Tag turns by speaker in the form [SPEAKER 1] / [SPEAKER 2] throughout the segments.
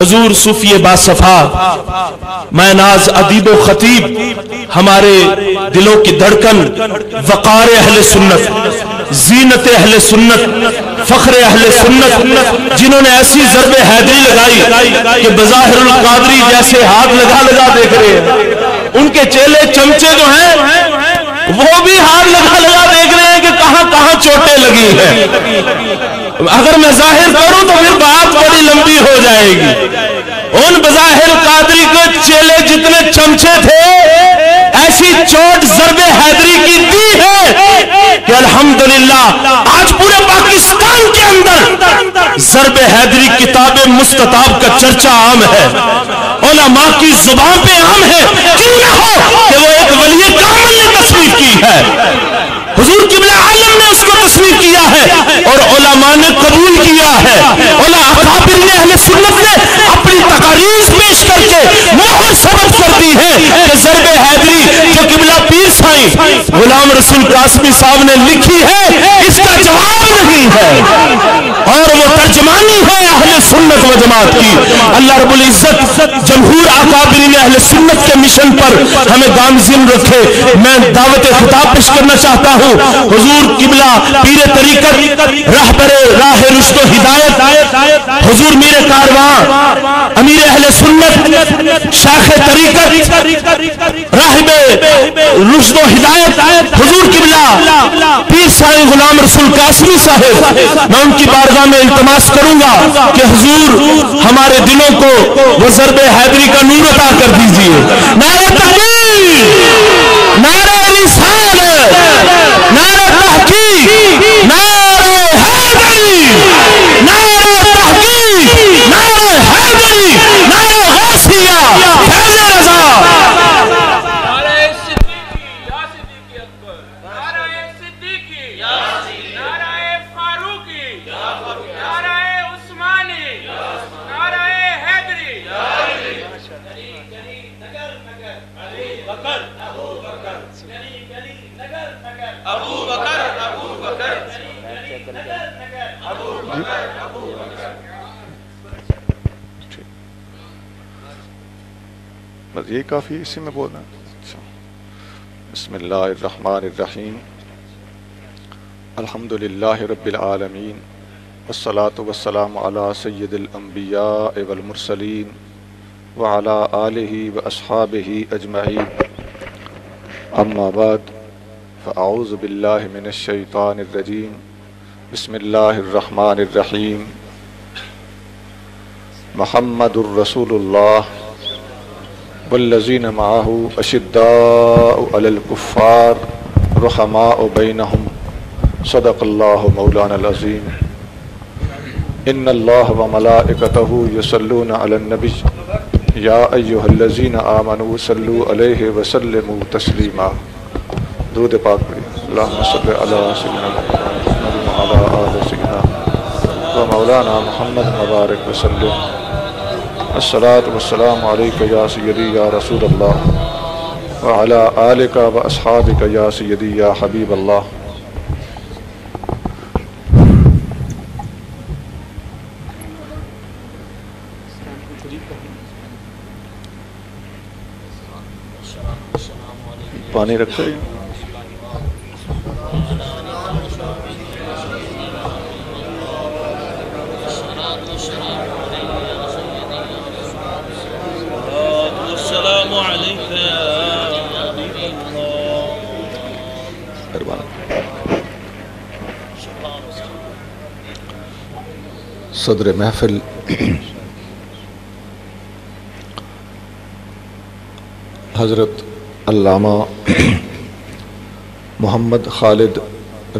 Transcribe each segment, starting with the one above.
[SPEAKER 1] حضور صوفی باصفا میں ناز ادیب و خطیب ہمارے دلوں کی دھڑکن وقار اہل سنت زینت اہل سنت فخر اہل سنت جنہوں نے ایسی ضرب حیدری لگائی کہ بظاہر القادری جیسے ہاتھ لگا لگا دیکھ رہے ہیں، ان کے چیلے چمچے جو ہیں وہ بھی ہاتھ لگا لگا دیکھ رہے ہیں کہ کہاں کہاں چوٹیں لگی ہیں۔ اگر میں ظاہر کروں تو پھر بات بڑی لمبی ہو جائے گی۔ ان بظاہر قادری کے چیلے جتنے چمچے تھے ایسی چوٹ ضرب حیدری کی دی ہے کہ الحمدللہ آج پورے پاکستان کے اندر ضرب حیدری کتاب مستطاب کا چرچا عام ہے، علماء کی زبان پہ عام ہے، کیوں نہ ہو کہ وہ ایک ولی کامل نے تصنیف کی ہے، حضور قبلہ عالم نے اس کو تصنیف کیا ہے اور علماء نے قبول کیا ہے۔ اکابرین اہل سنت نے اپنی تقاریر پیش کر کے مہر ثبت کر دی ہے کہ ضرب حیدری جو قبلہ پیر سائیں غلام رسول قاسمی صاحب نے لکھی ہے اس کا جواب نہیں ہے اور وہ ترجمانی ہے اہل سنت و جماعت کی۔ اللہ رب العزت جمہور اکابرین اہل سنت کے مشن پر ہمیں گامزن رکھے۔ میں دعوت خطاب پیش کرنا چاہتا ہوں حضور قبلہ پیر طریقت رہبر راہ رشد و ہدایت حضور میر کارواں امیر اہل سنت شاخ طریقت راہب رشد و ہدایت حضور قبلہ پیر سائیں غلام رسول قاسمی صاحب، میں ان کی بارگاہ میں التماس کروں گا کہ حضور ہمارے دلوں کو وہ ضرب حیدری کا نور عطا کر دیجئے۔ نعرہ تکبیر، نعرہ رسالت، نعرہ تحقیق، نعرہ حیدری، نعرہ تحقیق، نعرہ حیدری، نعرہ غوثیہ، فیض رضا۔
[SPEAKER 2] بس یہی کافی اسی میں بولنا۔ بسم اللہ الرحمن الرحیم، الحمدللہ رب العالمین، والصلاة والسلام علی سید الانبیاء والمرسلین وعلی آلہ واصحابہ اجمعین، اما بعد فاعوذ باللہ من الشیطان الرجیم، بسم اللہ الرحمن الرحیم، محمد الرسول اللہ والذین معہ اشداء علی الکفار رحماء بینہم، صدق اللہ مولانا العظیم۔ ان اللہ وملائکتہ یصلون علی النبی یا ایہا الذین آمنوا صلوا علیہ وسلموا تسلیما۔ درود پاک پڑھیں۔ اللہم صلی علی سیدنا محمد وعلی آل سیدنا و مولانا محمد مبارک وسلم۔ الصلاۃ والسلام علیک یا سیدی یا رسول اللہ وعلی آلک و اصحابک یا سیدی یا حبیب اللہ۔ پانی رکھتے ہیں۔ صدر محفل حضرت علامہ محمد خالد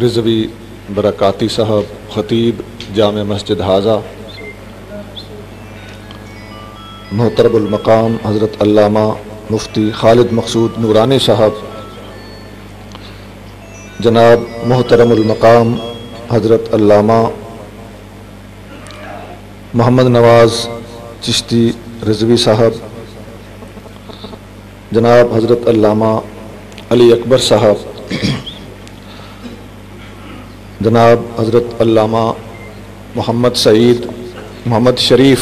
[SPEAKER 2] رضوی برکاتی صاحب، خطیب جامع مسجد حاضہ، محترم المقام حضرت علامہ مفتی خالد مقصود نورانی صاحب، جناب محترم المقام حضرت علامہ محمد نواز چشتی رضوی صاحب، جناب حضرت علامہ علی اکبر صاحب، جناب حضرت علامہ محمد سعید محمد شریف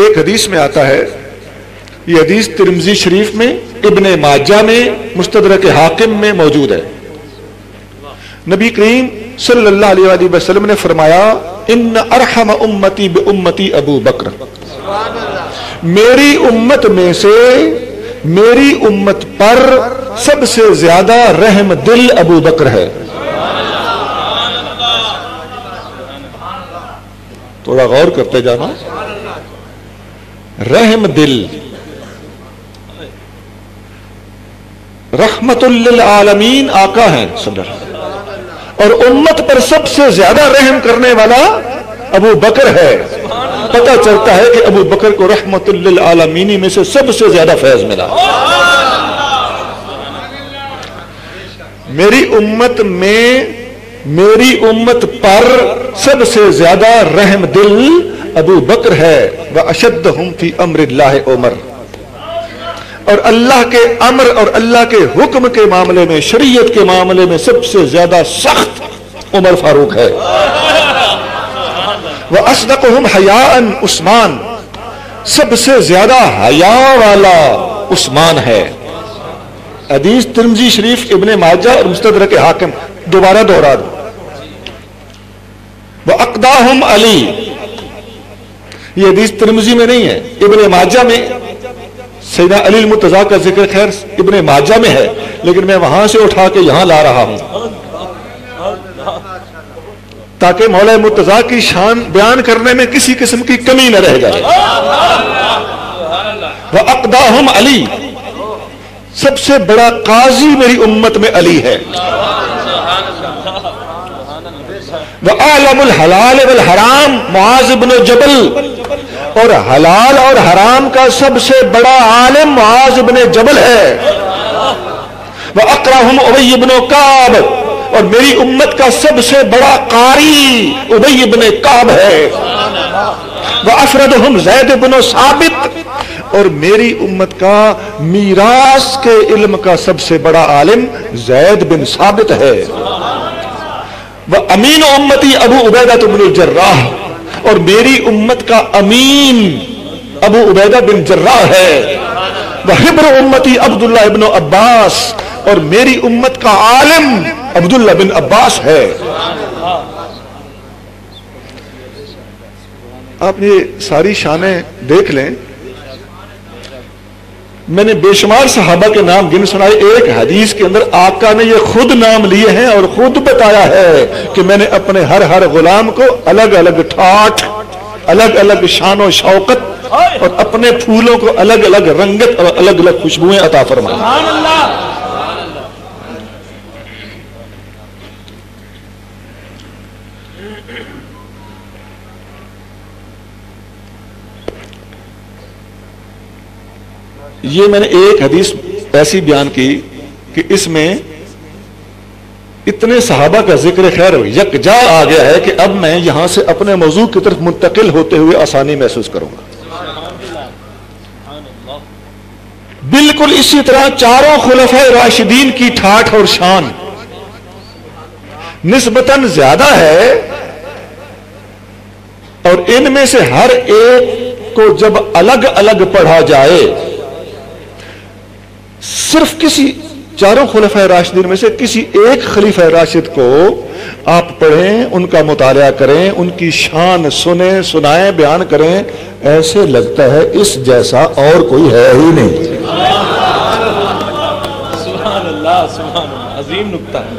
[SPEAKER 2] ایک حدیث میں آتا ہے، یہ حدیث ترمذی شریف میں، ابن ماجہ میں، مستدرک حاکم میں موجود ہے۔ نبی کریم صلی اللہ علیہ وآلہ وسلم نے فرمایا، ان ارحم امتی بامتی ابو بکر، میری امت میں سے میری امت پر سب سے زیادہ رحم دل ابو بکر ہے۔ تھوڑا غور کرتے جانا، رحم دل، رحمت للعالمین آقا ہیں صلی اللہ علیہ وسلم، اور امت پر سب سے زیادہ رحم کرنے والا ابو بکر ہے۔ پتہ چلتا ہے کہ ابو بکر کو رحمت للعالمین میں سے سب سے زیادہ فیض ملا۔ میری امت میں، میری امت پر سب سے زیادہ رحم دل ابو بکر ہے۔ وَأَشَدَّهُمْ فِي أَمْرِ اللَّهِ عمر، اور اللہ کے امر اور اللہ کے حکم کے معاملے میں، شریعت کے معاملے میں سب سے زیادہ سخت عمر فاروق ہے۔ وَأَصْدَقُهُمْ حَيَاءً عثمان، سب سے زیادہ حیا والا عثمان ہے۔ حدیث ترمذی شریف، ابن ماجہ اور مستدرک حاکم، دوبارہ دوہرا دو۔ وَأَقْدَاهُمْ علی، یہ حدیث ترمذی میں نہیں ہے، ابن ماجہ میں سیدنا علی المرتضیٰ کا ذکر خیر ابن ماجہ میں ہے، لیکن میں وہاں سے اٹھا کے یہاں لا رہا ہوں تاکہ مولا مرتضیٰ کی شان بیان کرنے میں کسی قسم کی کمی نہ رہ جائے۔ وَأَقْدَاهُمْ علی، سب سے بڑا قاضی میری امت میں علی ہے۔ وَأَعْلَمُ الْحَلَالِ وَالْحَرَامِ، معاذ بن جبل، اور حلال اور حرام کا سب سے بڑا عالم معاذ بن جبل ہے۔ وَأَقْرَأُهُمْ أُبَيِّ بن كَعْبَ، اور میری امت کا سب سے بڑا قاری ابی بن کعب ہے۔ وَأَفْرَدُهُمْ زید بن ثابت، اور میری امت کا میراث کے علم کا سب سے بڑا عالم زید بن ثابت ہے۔ وَأَمِينُ أُمَّتِي أَبُو عُبَيدَةَ بن الجراح، اور میری امت کا امین ابو عبیدہ بن جراح ہے۔ وَحِبْرُ أُمَّتِي عبداللہ ابن عباس، اور میری امت کا عالم عبداللہ بن عباس ہے۔ آپ یہ ساری شانیں دیکھ لیں، میں نے بے شمار صحابہ کے نام گن سنائے، ایک حدیث کے اندر آقا نے یہ خود نام لیے ہیں اور خود بتایا ہے کہ میں نے اپنے ہر غلام کو الگ الگ ٹھاٹھ، الگ الگ شان و شوقت، اور اپنے پھولوں کو الگ الگ رنگت اور الگ الگ خوشبوئیں عطا فرمائی۔ یہ میں نے ایک حدیث ایسی بیان کی کہ اس میں اتنے صحابہ کا ذکر خیر یکجا آ گیا ہے کہ اب میں یہاں سے اپنے موضوع کی طرف منتقل ہوتے ہوئے آسانی محسوس کروں گا۔ بالکل اسی طرح چاروں خلفائے راشدین کی ٹھاٹھ اور شان نسبتاً زیادہ ہے، اور ان میں سے ہر ایک کو جب الگ الگ پڑھا جائے، صرف کسی چاروں خلفائے راشدین میں سے کسی ایک خلیفہ راشد کو آپ پڑھیں، ان کا مطالعہ کریں، ان کی شان سنیں، سنائیں، بیان کریں، ایسے لگتا ہے اس جیسا اور کوئی ہے ہی نہیں۔
[SPEAKER 1] سبحان اللہ، سبحان اللہ، عظیم نکتہ ہے۔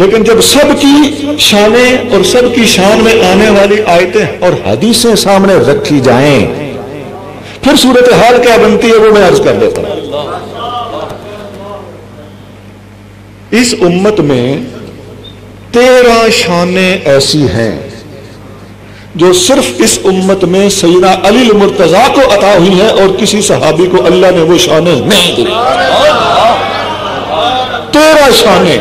[SPEAKER 2] لیکن جب سب کی شانیں اور سب کی شان میں آنے والی آیتیں اور حدیثیں سامنے رکھی جائیں، پھر صورتحال کیا بنتی ہے وہ میں عرض کر دیتا ہوں۔ اس امت میں 13 شانیں ایسی ہیں جو صرف اس امت میں سیدنا علی المرتضیٰ کو عطا ہوئی ہیں، اور کسی صحابی کو اللہ نے وہ شانیں نہیں دی۔ 13 شانیں،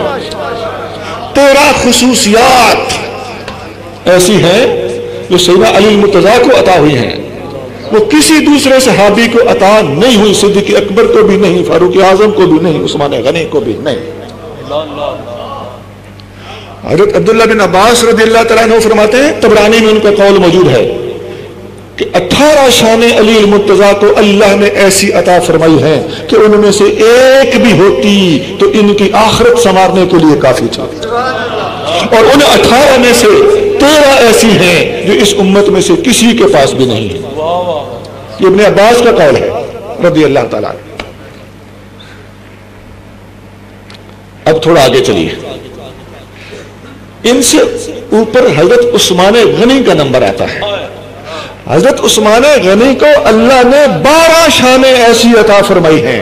[SPEAKER 2] 13 خصوصیات ایسی ہیں جو سیدنا علی المرتضیٰ کو عطا ہوئی ہیں، وہ کسی دوسرے صحابی کو عطا نہیں ہوئی، صدیق اکبر کو بھی نہیں، فاروق اعظم کو بھی نہیں، عثمان غنی کو بھی نہیں۔ حضرت عبداللہ بن عباس رضی اللہ تعالیٰ عنہ فرماتے ہیں، طبرانی میں ان کا قول موجود ہے کہ 18 شان علی المرتضیٰ کو اللہ نے ایسی عطا فرمائی ہے کہ ان میں سے ایک بھی ہوتی تو ان کی آخرت سنوارنے کے لیے کافی تھی، اور ان 18 میں سے 13 ایسی ہیں جو اس امت میں سے کسی کے پاس بھی نہیں ہے۔ یہ ابن عباس کا قول ہے رضی اللہ تعالیٰ عنہ۔ اب تھوڑا آگے چلیے، ان سے اوپر حضرت عثمان غنی کا نمبر آتا ہے۔ حضرت عثمان غنی کو اللہ نے 12 شانیں ایسی عطا فرمائی ہیں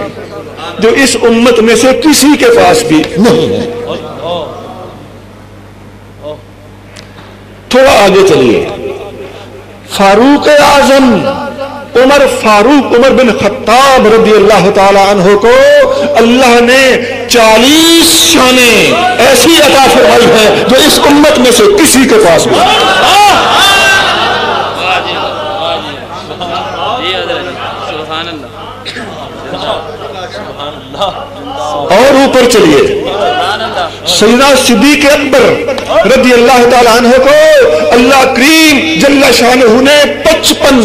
[SPEAKER 2] جو اس امت میں سے کسی کے پاس بھی نہیں ہے۔ تھوڑا آگے چلیے، فاروق اعظم عمر بن خطاب رضی اللہ تعالی عنہ کو اللہ نے 40 شانیں ایسی عطا فرمائی ہیں جو اس امت میں سے کسی کے پاس بھی نہیں۔ اور اوپر چلیے، سیدنا صدیق اکبر رضی اللہ تعالی عنہ کو اللہ کریم جل شانہ نے 55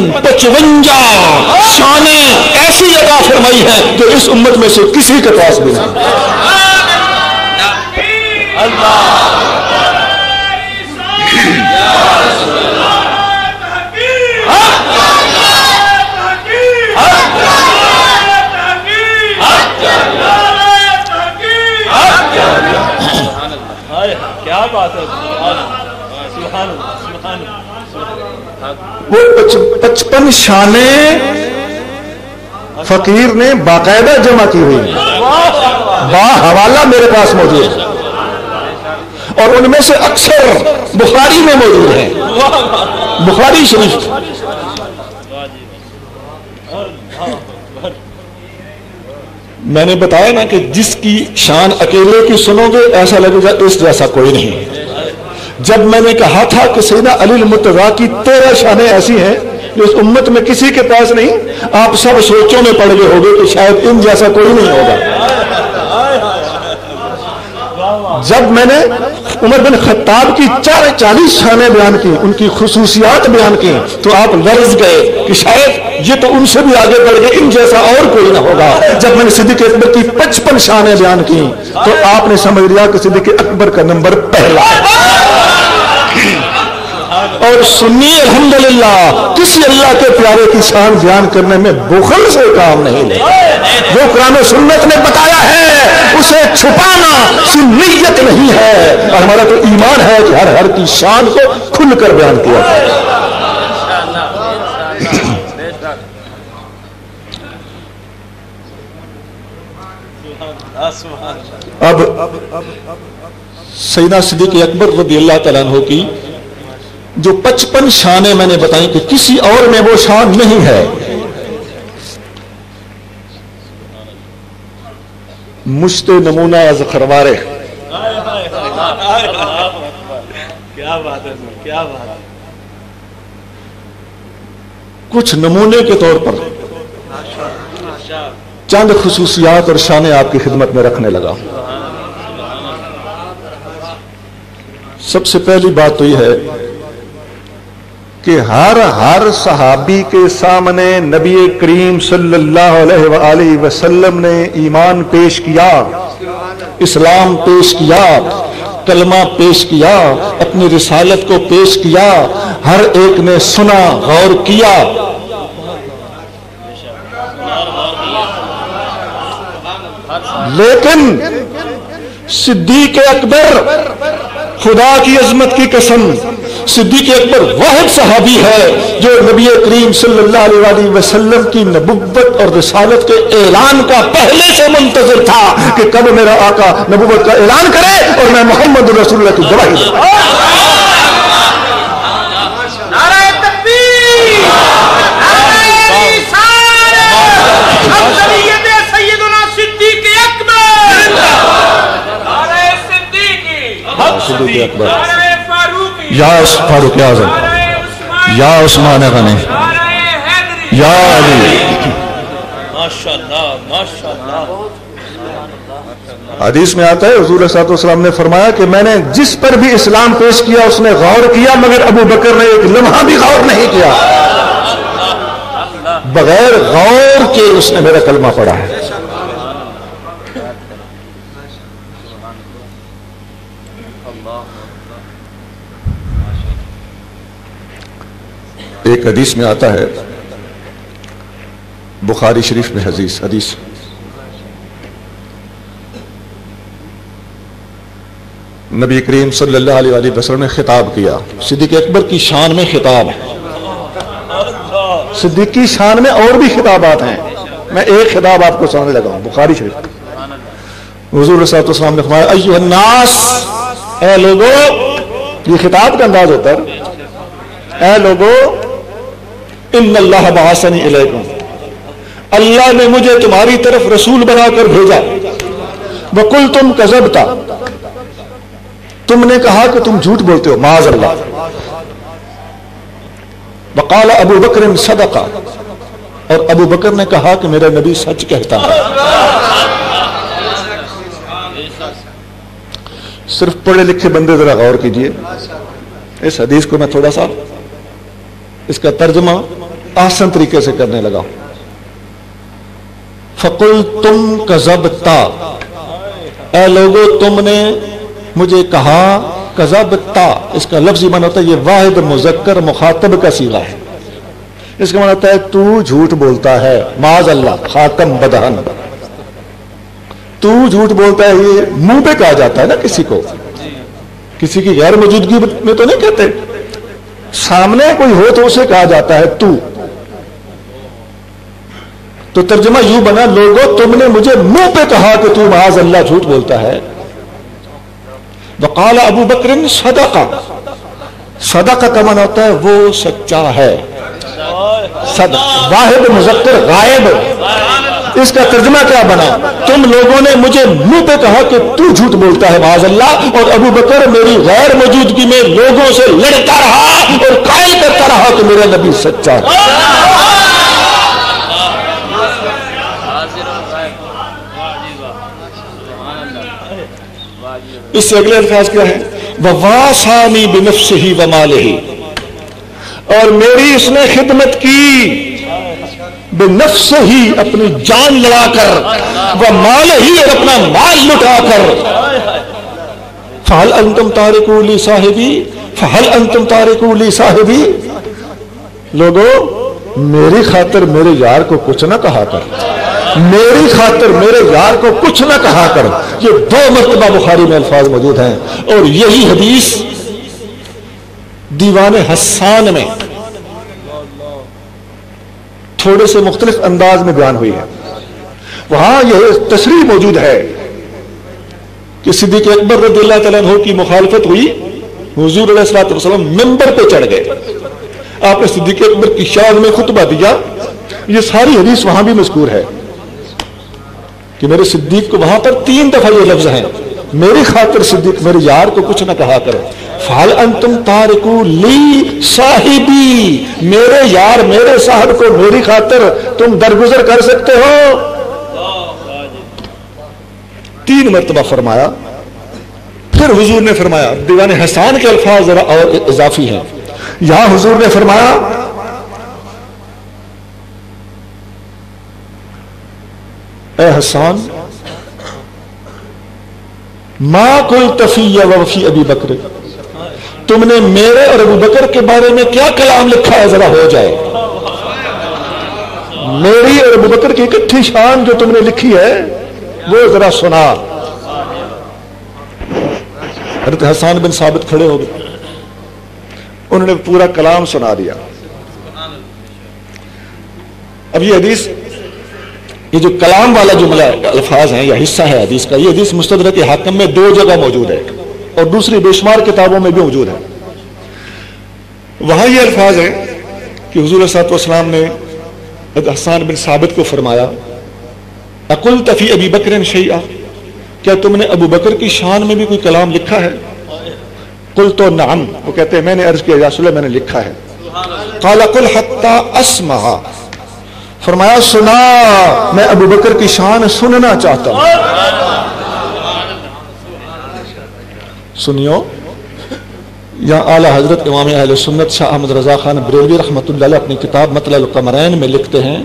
[SPEAKER 2] شانیں ایسی عطا فرمائی ہیں جو اس امت میں سے کسی کے پاس بھی نہیں۔ وہ 55 شانیں فقیر نے باقاعدہ جمع کی ہوئی ہیں، حوالہ میرے پاس موجود ہے، اور ان میں سے اکثر بخاری میں موجود ہیں، بخاری شریف۔ میں نے بتایا نا کہ جس کی شان اکیلے کی سنو گے ایسا لگے گا اس جیسا کوئی نہیں۔ جب میں نے کہا تھا کہ سیدنا علی المرتضیٰ کی 13 شانیں ایسی ہیں جو اس امت میں کسی کے پاس نہیں، آپ سب سوچوں میں پڑ گئے ہوگے کہ شاید ان جیسا کوئی نہیں ہوگا۔ جب میں نے عمر بن خطاب کی 40 شانیں بیان کی، ان کی خصوصیات بیان کی، تو آپ لرز گئے کہ شاید یہ تو ان سے بھی آگے بڑھ گئے، ان جیسا اور کوئی نہ ہوگا۔ جب میں نے صدیق اکبر کی 55 شانیں بیان کی تو آپ نے سمجھ لیا کہ صدیق اکبر کا نمبر پہلا ہے۔ اور سنی الحمدللہ کسی اللہ کے پیارے کی شان بیان کرنے میں بخل سے کام نہیں لیتے۔ جو قرآن و سنت نے بتایا ہے اسے چھپانا سنیت نہیں ہے، اور ہمارا تو ایمان ہے کہ ہر کی شان کو کھل کر بیان کیا جائے۔ اب سیدنا صدیق اکبر رضی اللہ تعالیٰ عنہ کی جو 55 شانیں میں نے بتائی کہ کسی اور میں وہ شان نہیں ہے، مشت نمونہ از خروارے۔
[SPEAKER 1] کیا بات ہے، کیا بات ہے۔
[SPEAKER 2] کچھ نمونے کے طور پر چند خصوصیات اور شانیں آپ کی خدمت میں رکھنے لگا۔ سب سے پہلی بات تو یہ ہے کہ ہر صحابی کے سامنے نبی کریم صلی اللہ علیہ وآلہ وسلم نے ایمان پیش کیا، اسلام پیش کیا، کلمہ پیش کیا، اپنی رسالت کو پیش کیا، ہر ایک نے سنا، غور کیا۔ لیکن صدیق اکبر، خدا کی عظمت کی قسم، صدیق اکبر واحد صحابی ہے جو نبی کریم صلی اللہ علیہ وسلم کی نبوت اور رسالت کے اعلان کا پہلے سے منتظر تھا کہ کب میرا آقا نبوت کا اعلان کرے اور میں محمد رسول اللہ کی گواہی دوں۔
[SPEAKER 3] نعرہ تکبیر، نعرہ رسالت، افضلیت سیدنا صدیق اکبر، نعرہ صدیقی،
[SPEAKER 2] اکبر،
[SPEAKER 3] نعرہ فاروقی،
[SPEAKER 2] یا فاروق اعظم، یا عثمان غنی، یا علی۔
[SPEAKER 1] ماشاءاللہ ماشاءاللہ۔
[SPEAKER 2] حدیث میں آتا ہے حضور صلی اللہ علیہ وسلم نے فرمایا کہ میں نے جس پر بھی اسلام پیش کیا اس نے غور کیا، مگر ابو بکر نے ایک لمحہ بھی غور نہیں کیا۔ بغیر غور کے اس نے میرا کلمہ پڑھا ہے. ایک حدیث میں آتا ہے، بخاری شریف میں حدیث نبی کریم صلی اللہ علیہ وآلہ وسلم نے خطاب کیا. صدیق اکبر کی شان میں خطاب ہے. صدیق کی شان میں اور بھی خطابات ہیں. میں ایک خطاب آپ کو سنانے لگا ہوں بخاری شریف. حضور صلی اللہ علیہ وسلم نے فرمایا ایھا الناس، اے لوگو، یہ خطاب کا انداز ہوتا ہے، اے لوگو، ان اللہ بعثنی الیکم، اللہ نے مجھے تمہاری طرف رسول بنا کر بھیجا. وقلتم کذبت، تم نے کہا کہ تم جھوٹ بولتے ہو، معاذ اللہ. وقال ابو بکر صدق، اور ابو بکر نے کہا کہ میرا نبی سچ کہتا ہے. صرف پڑھے لکھے بندے ذرا غور کیجئے. اس حدیث کو میں تھوڑا سا اس کا ترجمہ آسان طریقے سے کرنے لگا ہوں. فَقُلْتُمْ كَذَبْتَ، اے لوگو تم نے مجھے کہا. کذبتا اس کا لفظی معنی ہوتا ہے، یہ واحد مذکر مخاطب کا صیغہ ہے. اس کا معنی ہوتا ہے تو جھوٹ بولتا ہے، معاذ اللہ، خاتم بدہن. تو جھوٹ بولتا ہے، یہ منہ پہ کہا جاتا ہے نا کسی کو، کسی کی غیر موجودگی میں تو نہیں کہتے، سامنے کوئی ہو تو اسے کہا جاتا ہے تو. تو ترجمہ یوں بنا، لوگوں تم نے مجھے منہ پہ کہا کہ تو معاذ اللہ جھوٹ بولتا ہے. وقال ابو بکر صدق، صدق کا معنی ہوتا ہے وہ سچا ہے. صدق واحد مذکر غائب. اس کا ترجمہ کیا بنا، تم لوگوں نے مجھے منہ پہ کہا کہ تو جھوٹ بولتا ہے معاذ اللہ، اور ابو بکر میری غیر موجودگی میں لوگوں سے لڑتا رہا اور قائل کرتا رہا کہ میرا نبی سچا ہے. اس سے اگلے الفاظ کیا ہے، وَوَاسَانِي بِنَفْسِهِ وَمَالِهِ، اور میری اس نے خدمت کی بِنَفْسِهِ، اپنی جان لڑا کر، وَمَالِهِ، اور اپنا مال لٹا کر. فَهَلْ أَنْتُمْ تَارِكُوا لِي صَاحِبِي، فَهَلْ أَنْتُمْ تَارِكُوا لِي صَاحِبِي. لوگوں میری خاطر میرے یار کو کچھ نہ کہا کر، میری خاطر میرے یار کو کچھ نہ کہا کر. یہ 2 مرتبہ بخاری میں الفاظ موجود ہیں، اور یہی حدیث دیوان حسان میں تھوڑے سے مختلف انداز میں بیان ہوئی ہے. وہاں یہ تشریح موجود ہے کہ صدیق اکبر رضی اللہ تعالیٰ عنہ کی مخالفت ہوئی. حضور علیہ الصلوۃ والسلام منبر پہ چڑھ گئے، آپ نے صدیق اکبر کی شان میں خطبہ دیا. یہ ساری حدیث وہاں بھی مذکور ہے کہ میرے صدیق کو وہاں پر 3 دفعہ یہ لفظ ہیں، میری خاطر صدیق میرے یار کو کچھ نہ کہا کرو. فَهَلْ أَنْتُمْ تَارِكُوا لِي صَاحِبِي، میرے یار میرے صاحب کو میری خاطر تم درگزر کر سکتے ہو. 3 مرتبہ فرمایا. پھر حضور نے فرمایا، دیوان حسان کے الفاظ ذرا اور اضافی ہیں. یہاں حضور نے فرمایا اے حسان، ما قلت فی وفی ابی بکر، تم نے میرے اور ابو بکر کے بارے میں کیا کلام لکھا ہے ذرا ہو جائے. میری اور ابو بکر کی اکٹھی شان جو تم نے لکھی ہے وہ ذرا سنا. حضرت حسان بن ثابت کھڑے ہو گئے، انہوں نے پورا کلام سنا دیا. اب یہ حدیث، یہ جو کلام والا جملہ الفاظ ہیں یا حصہ ہے حدیث کا، یہ حدیث مستدرک حاکم میں 2 جگہ موجود ہے اور دوسری بے شمار کتابوں میں بھی موجود ہے. وہاں یہ الفاظ ہیں کہ حضور صلی اللہ علیہ وسلم نے حسان بن ثابت کو فرمایا، اقلت فی ابی بکر شیئا، کیا تم نے ابو بکر کی شان میں بھی کوئی کلام لکھا ہے؟ قلت نعم، وہ کہتے ہیں میں نے عرض کیا یا رسول اللہ میں نے لکھا ہے. قال قل حتی اسمع، فرمایا سنا، میں ابو بکر کی شان سننا چاہتا ہوں. سنیو، یہاں اعلیٰ حضرت امام اہل سنت شاہ احمد رضا خان بریلوی رحمۃ اللہ علیہ اپنی کتاب مطلع القمرین میں لکھتے ہیں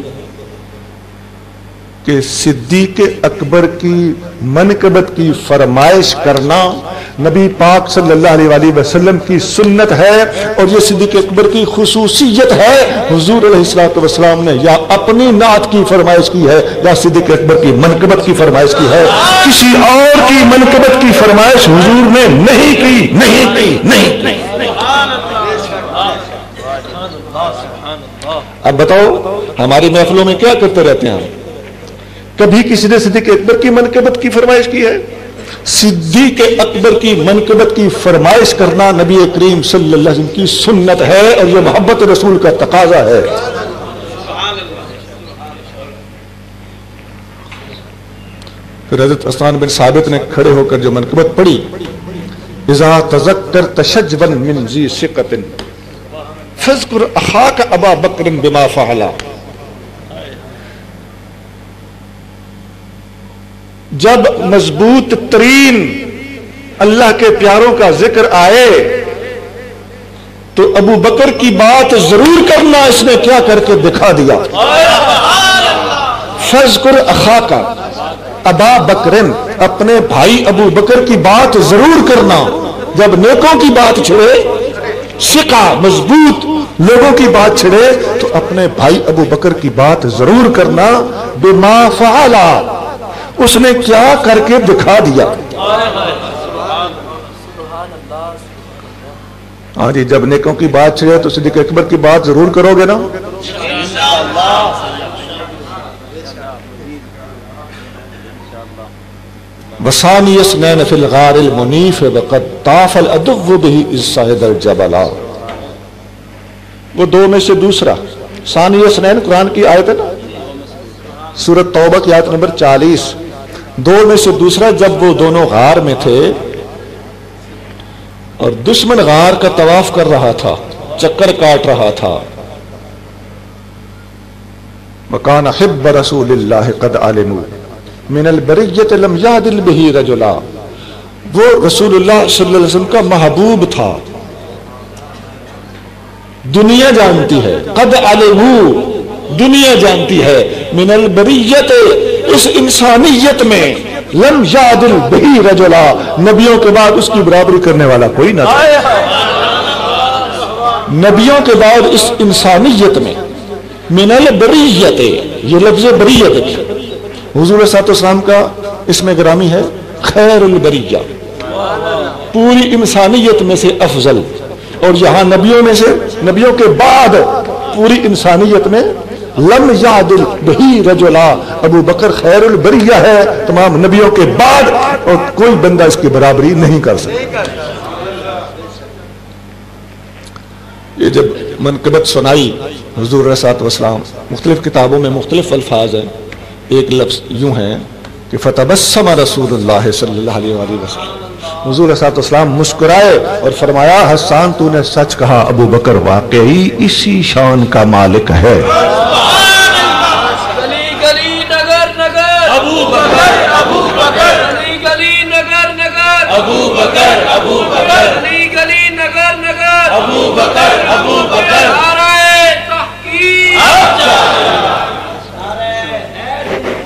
[SPEAKER 2] کہ صدیق اکبر کی منقبت کی فرمائش کرنا نبی پاک صلی اللہ علیہ وآلہ وسلم کی سنت ہے، اور یہ صدیق اکبر کی خصوصیت ہے۔ حضور علیہ الصلوۃ والسلام نے یا اپنی نعت کی فرمائش کی ہے یا صدیق اکبر کی منقبت کی فرمائش کی ہے، کسی اور کی منقبت کی فرمائش حضور نے نہیں کی، نہیں کی، نہیں کی۔ اب بتاؤ ہماری محفلوں میں کیا کرتے رہتے ہیں ہم؟ کبھی کسی نے صدیق اکبر کی منقبت کی فرمائش کی ہے؟ صدیق اکبر کی منقبت کی فرمائش کرنا نبی کریم صلی اللہ علیہ وسلم کی سنت ہے، اور یہ محبت رسول کا تقاضا ہے۔ پھر حضرت حسان بن ثابت نے کھڑے ہو کر جو منقبت پڑھی، اذا تذکرت شجوا من ذی ثقۃ فاذکر اخاک ابا بکر بما فعل۔ جب مضبوط ترین اللہ کے پیاروں کا ذکر آئے تو ابو بکر کی بات ضرور کرنا، اس نے کیا کر کے دکھا دیا۔ فاذکر اخاک ابا بکر، اپنے بھائی ابو بکر کی بات ضرور کرنا۔ جب نیکوں کی بات چھڑے، ثقہ مضبوط لوگوں کی بات چھڑے، تو اپنے بھائی ابو بکر کی بات ضرور کرنا۔ بما فعل، اس نے کیا کر کے دکھا دیا۔ ہاں جی، جب نیکوں کی بات چھڑے تو صدیق اکبر کی بات ضرور کرو گے نا۔ وثانی اثنین فی الغار المنیف وقد طاف العدو به اذ صعد الجبل، وہ دو میں سے دوسرا۔ ثانی اثنین قرآن کی آیت ہے نا، سورۃ توبہ کی آیت نمبر 40۔ دو میں سے دوسرا، جب وہ دونوں غار میں تھے اور دشمن غار کا طواف کر رہا تھا، چکر کاٹ رہا تھا۔ وَكَانَ حِبَّ رَسُولِ اللَّهِ قَدْ عَلِمُوا مِنَ الْبَرِيَّةِ لَمْ يَعْدِلْ بِهِ رَجُلًا، وہ رسول اللہ صلی اللہ علیہ وسلم کا محبوب تھا، دنیا جانتی ہے۔ قد علموا، دنیا جانتی ہے، من البریت، اس انسانیت میں، لم یعدل بہ رجلا، نبیوں کے بعد اس کی برابری کرنے والا کوئی نہ تھا۔ نبیوں کے بعد اس انسانیت میں، من البریت، یہ لفظ بریت ہے، حضور صلی اللہ علیہ وسلم کا اس میں گرامی ہے خیر البریہ، پوری انسانیت میں سے افضل، اور یہاں نبیوں میں سے، نبیوں کے بعد پوری انسانیت میں لم یعدل بہ رجلا، ابو بکر خیر البریہ ہے تمام نبیوں کے بعد، اور کوئی بندہ اس کی برابری نہیں کر سکتا۔ یہ جب منقبت سنائی حضور علیہ الصلوۃ والسلام، مختلف کتابوں میں مختلف الفاظ ہیں، ایک لفظ یوں ہے کہ فتبسم رسول اللہ صلی اللہ علیہ وآلہ وسلم، حضور علیہ الصلوۃ والسلام مسکرائے اور فرمایا حسان تو نے سچ کہا، ابو بکر واقعی اسی شان کا مالک ہے۔
[SPEAKER 3] گلی گلی نگر نگر ابو بکر ابو بکر، گلی گلی نگر نگر ابو بکر ابو بکر، گلی گلی نگر نگر ابو بکر ابو بکر، نعرہ تحقیق،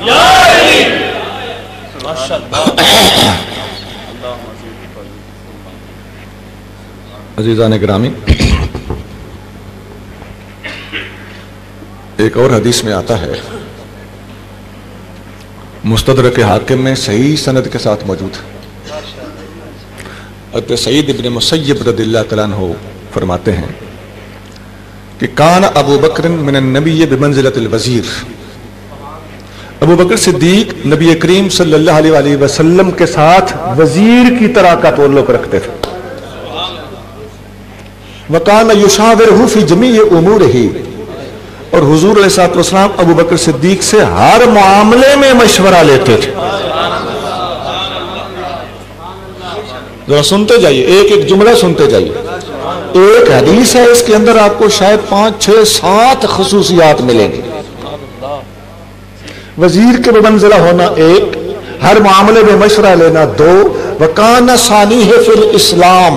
[SPEAKER 3] یا علی، ماشاءاللہ۔
[SPEAKER 2] عزیزان گرامی، ایک اور حدیث میں آتا ہے، مستدرک حاکم میں صحیح سند کے ساتھ موجود ہے، حضرت سعید ابن مسیب رضی اللہ تعالیٰ عنہ فرماتے ہیں کہ کان ابو بکر من النبی بمنزلۃ الوزیر، ابو بکر صدیق نبی کریم صلی اللہ علیہ وآلہ وسلم کے ساتھ وزیر کی طرح کا تعلق رکھتے تھے۔ وَكَانَ يُشَاوِرُهُ فِي جَمِيعِ أُمُورِهِ، اور حضور علیہ الصلوۃ والسلام ابو بکر صدیق سے ہر معاملے میں مشورہ لیتے تھے۔ ذرا سنتے جائیے، ایک ایک جملہ سنتے جائیے۔ ایک حدیث ہے، اس کے اندر آپ کو شاید 5 6 7 خصوصیات ملیں گی۔ وزیر کے بمنزلہ ہونا 1، ہر معاملے میں مشورہ لینا 2، وَكَانَ ثَانِيهِ فِي الْإِسْلَامِ،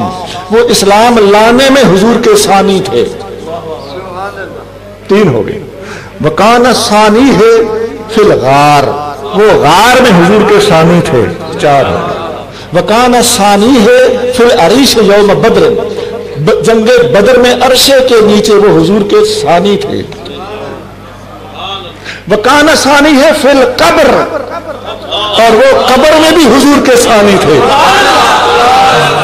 [SPEAKER 2] وہ اسلام لانے میں حضور کے ثانی تھے. 3 ہو گئے. وکان ثانی ہے فی الغار، وہ غار میں حضور کے ثانی تھے. 4 ہو گئے. وکان ثانی ہے فی العریش یوم بدر، جنگ بدر میں عرشے کے نیچے وہ حضور کے ثانی تھے. وکان ثانی ہے فی القبر، اور وہ قبر میں بھی حضور کے ثانی تھے.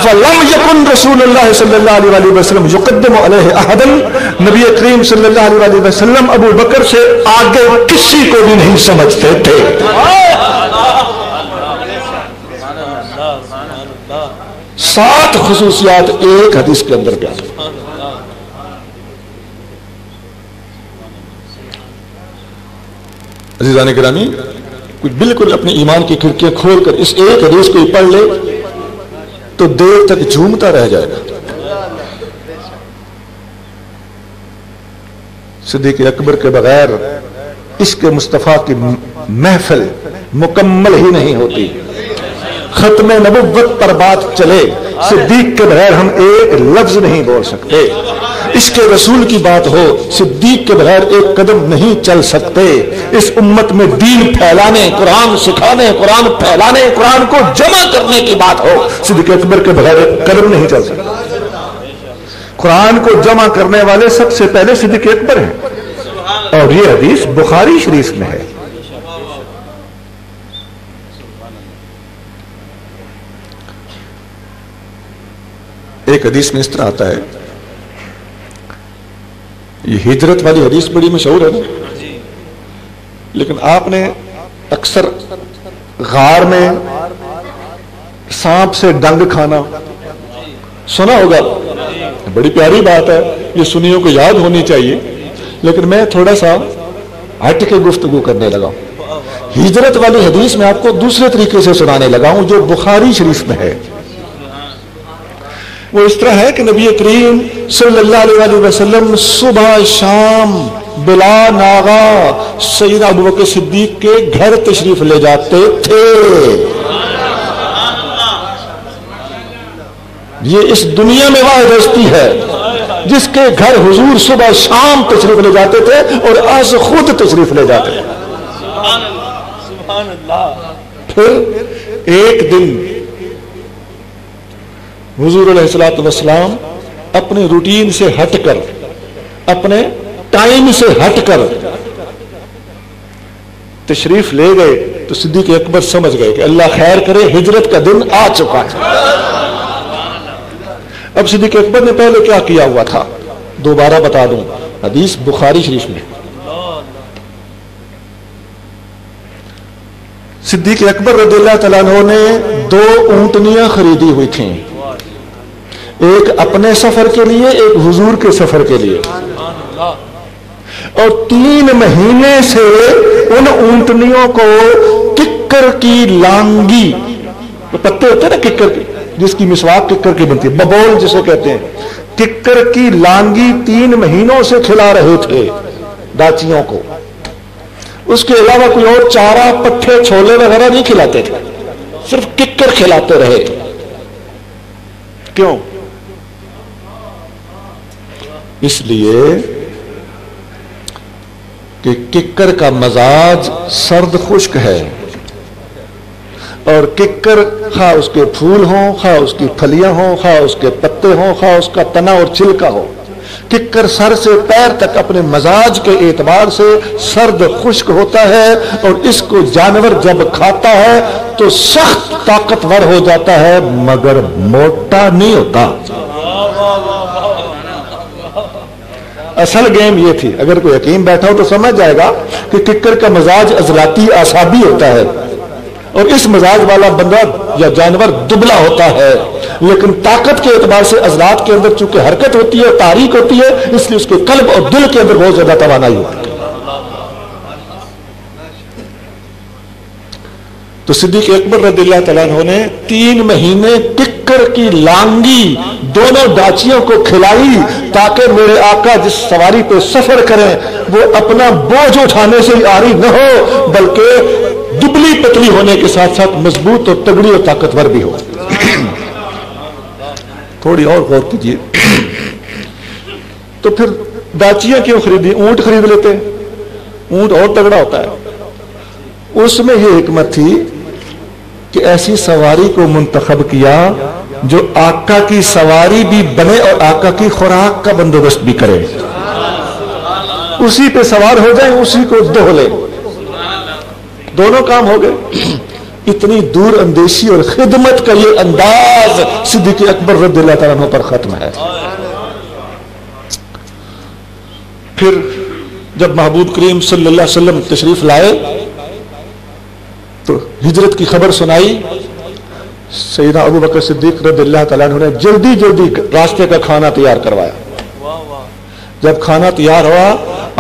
[SPEAKER 2] فلم یکن رسول اللہ صلی اللہ علیہ وسلم یقدم علیہ احدا، نبی کریم صلی اللہ علیہ وسلم ابو بکر سے آگے کسی کو بھی نہیں سمجھتے تھے. 7 خصوصیات ایک حدیث کے اندر بیان. عزیزان گرامی، کوئی بالکل اپنی ایمان کی کھڑکیاں کھول کر اس ایک حدیث کو پڑھ لے تو دیر تک جھومتا رہ جائے گا. صدیق اکبر کے بغیر عشق مصطفیٰ کی محفل مکمل ہی نہیں ہوتی. ختم نبوت پر بات چلے، صدیق کے بغیر ہم ایک لفظ نہیں بول سکتے. عشق رسول کی بات ہو، صدیق کے بغیر ایک قدم نہیں چل سکتے. اس امت میں دین پھیلانے، قرآن سکھانے، قرآن پھیلانے، قرآن کو جمع کرنے کی بات ہو، صدیق اکبر کے بغیر ایک قدم نہیں چل سکتا. قرآن کو جمع کرنے والے سب سے پہلے صدیق اکبر ہیں، اور یہ حدیث بخاری شریف میں ہے. ایک حدیث میں اس طرح آتا ہے، یہ ہجرت والی حدیث بڑی مشہور ہے نا، لیکن آپ نے اکثر غار میں سانپ سے ڈنگ کھانا سنا ہوگا. بڑی پیاری بات ہے، یہ سنیوں کو یاد ہونی چاہیے، لیکن میں تھوڑا سا ہٹ کے گفتگو کرنے لگا ہوں. ہجرت والی حدیث میں آپ کو دوسرے طریقے سے سنانے لگا ہوں جو بخاری شریف میں ہے. وہ اس طرح ہے کہ نبی کریم صلی اللہ علیہ وسلم صبح شام بلا ناغا سیدنا ابوبکر صدیق کے گھر تشریف لے جاتے تھے. یہ اس دنیا میں واحد ہستی ہے جس کے گھر حضور صبح شام تشریف لے جاتے تھے اور آج خود تشریف لے جاتے تھے. پھر ایک دن حضور علیہ الصلوۃ والسلام اپنے روٹین سے ہٹ کر، اپنے ٹائم سے ہٹ کر تشریف لے گئے تو صدیق اکبر سمجھ گئے کہ اللہ خیر کرے، ہجرت کا دن آ چکا ہے. اب صدیق اکبر نے پہلے کیا کیا ہوا تھا دوبارہ بتا دوں، حدیث بخاری شریف میں. صدیق اکبر رضی اللہ تعالیٰ عنہ نے 2 اونٹنیاں خریدی ہوئی تھیں، ایک اپنے سفر کے لیے، ایک حضور کے سفر کے لیے، اور 3 مہینے سے ان اونٹنیوں کو ککر کی لانگی، پتے ہوتے ہیں نا ککر کی، جس کی مسواک ککر کی بنتی ہے، ببول جسے کہتے ہیں، ککر کی لانگی 3 مہینوں سے کھلا رہے تھے داچیوں کو. اس کے علاوہ کوئی اور چارہ پٹھے چھولے وغیرہ نہیں کھلاتے تھے، صرف ککر کھلاتے رہے. کیوں؟ اس لیے کہ ککر کا مزاج سرد خشک ہے، اور ککر خواہ اس کے پھول ہوں، خواہ اس کی پھلیاں ہوں، خواہ اس کے پتے ہوں، خواہ اس کا تنا اور چھلکا ہو، ککر سر سے پیر تک اپنے مزاج کے اعتبار سے سرد خشک ہوتا ہے، اور اس کو جانور جب کھاتا ہے تو سخت طاقتور ہو جاتا ہے مگر موٹا نہیں ہوتا. اصل گیم یہ تھی، اگر کوئی حکیم بیٹھا ہو تو سمجھ جائے گا کہ ککر کا مزاج عضلاتی اعصابی ہوتا ہے، اور اس مزاج والا بندہ یا جانور دبلا ہوتا ہے، لیکن طاقت کے اعتبار سے عضلات کے اندر چونکہ حرکت ہوتی ہے، تحریک ہوتی ہے، اس لیے اس کے قلب اور دل کے اندر بہت زیادہ توانائی ہوتی ہے. تو صدیق اکبر رضی اللہ تعالیٰ عنہ نے 3 مہینے ککر کی لانگی دونوں ڈاچیوں کو کھلائی تاکہ میرے آقا جس سواری پہ سفر کریں وہ اپنا بوجھ اٹھانے سے آری نہ ہو، بلکہ دبلی پتلی ہونے کے ساتھ ساتھ مضبوط اور تگڑی اور طاقتور بھی ہو. تھوڑی اور غور کیجیے. تو پھر داچیاں کیوں خریدی؟ اونٹ خرید لیتے. اونٹ اور تگڑا ہوتا ہے. اس میں یہ حکمت تھی کہ ایسی سواری کو منتخب کیا جو آقا کی سواری بھی بنے اور آقا کی خوراک کا بندوبست بھی کرے. اسی پہ سوار ہو جائیں, اسی کو دہلے, دونوں کام ہو گئے. اتنی دور اندیشی اور خدمت کا یہ انداز صدیق اکبر رضی اللہ تعالیٰ عنہ پر ختم ہے. پھر جب محبوب کریم صلی اللہ علیہ وسلم تشریف لائے تو ہجرت کی خبر سنائی. سیدنا ابو بکر صدیق رضی اللہ تعالیٰ عنہ نے جلدی جلدی راستے کا کھانا تیار کروایا. جب کھانا تیار ہوا,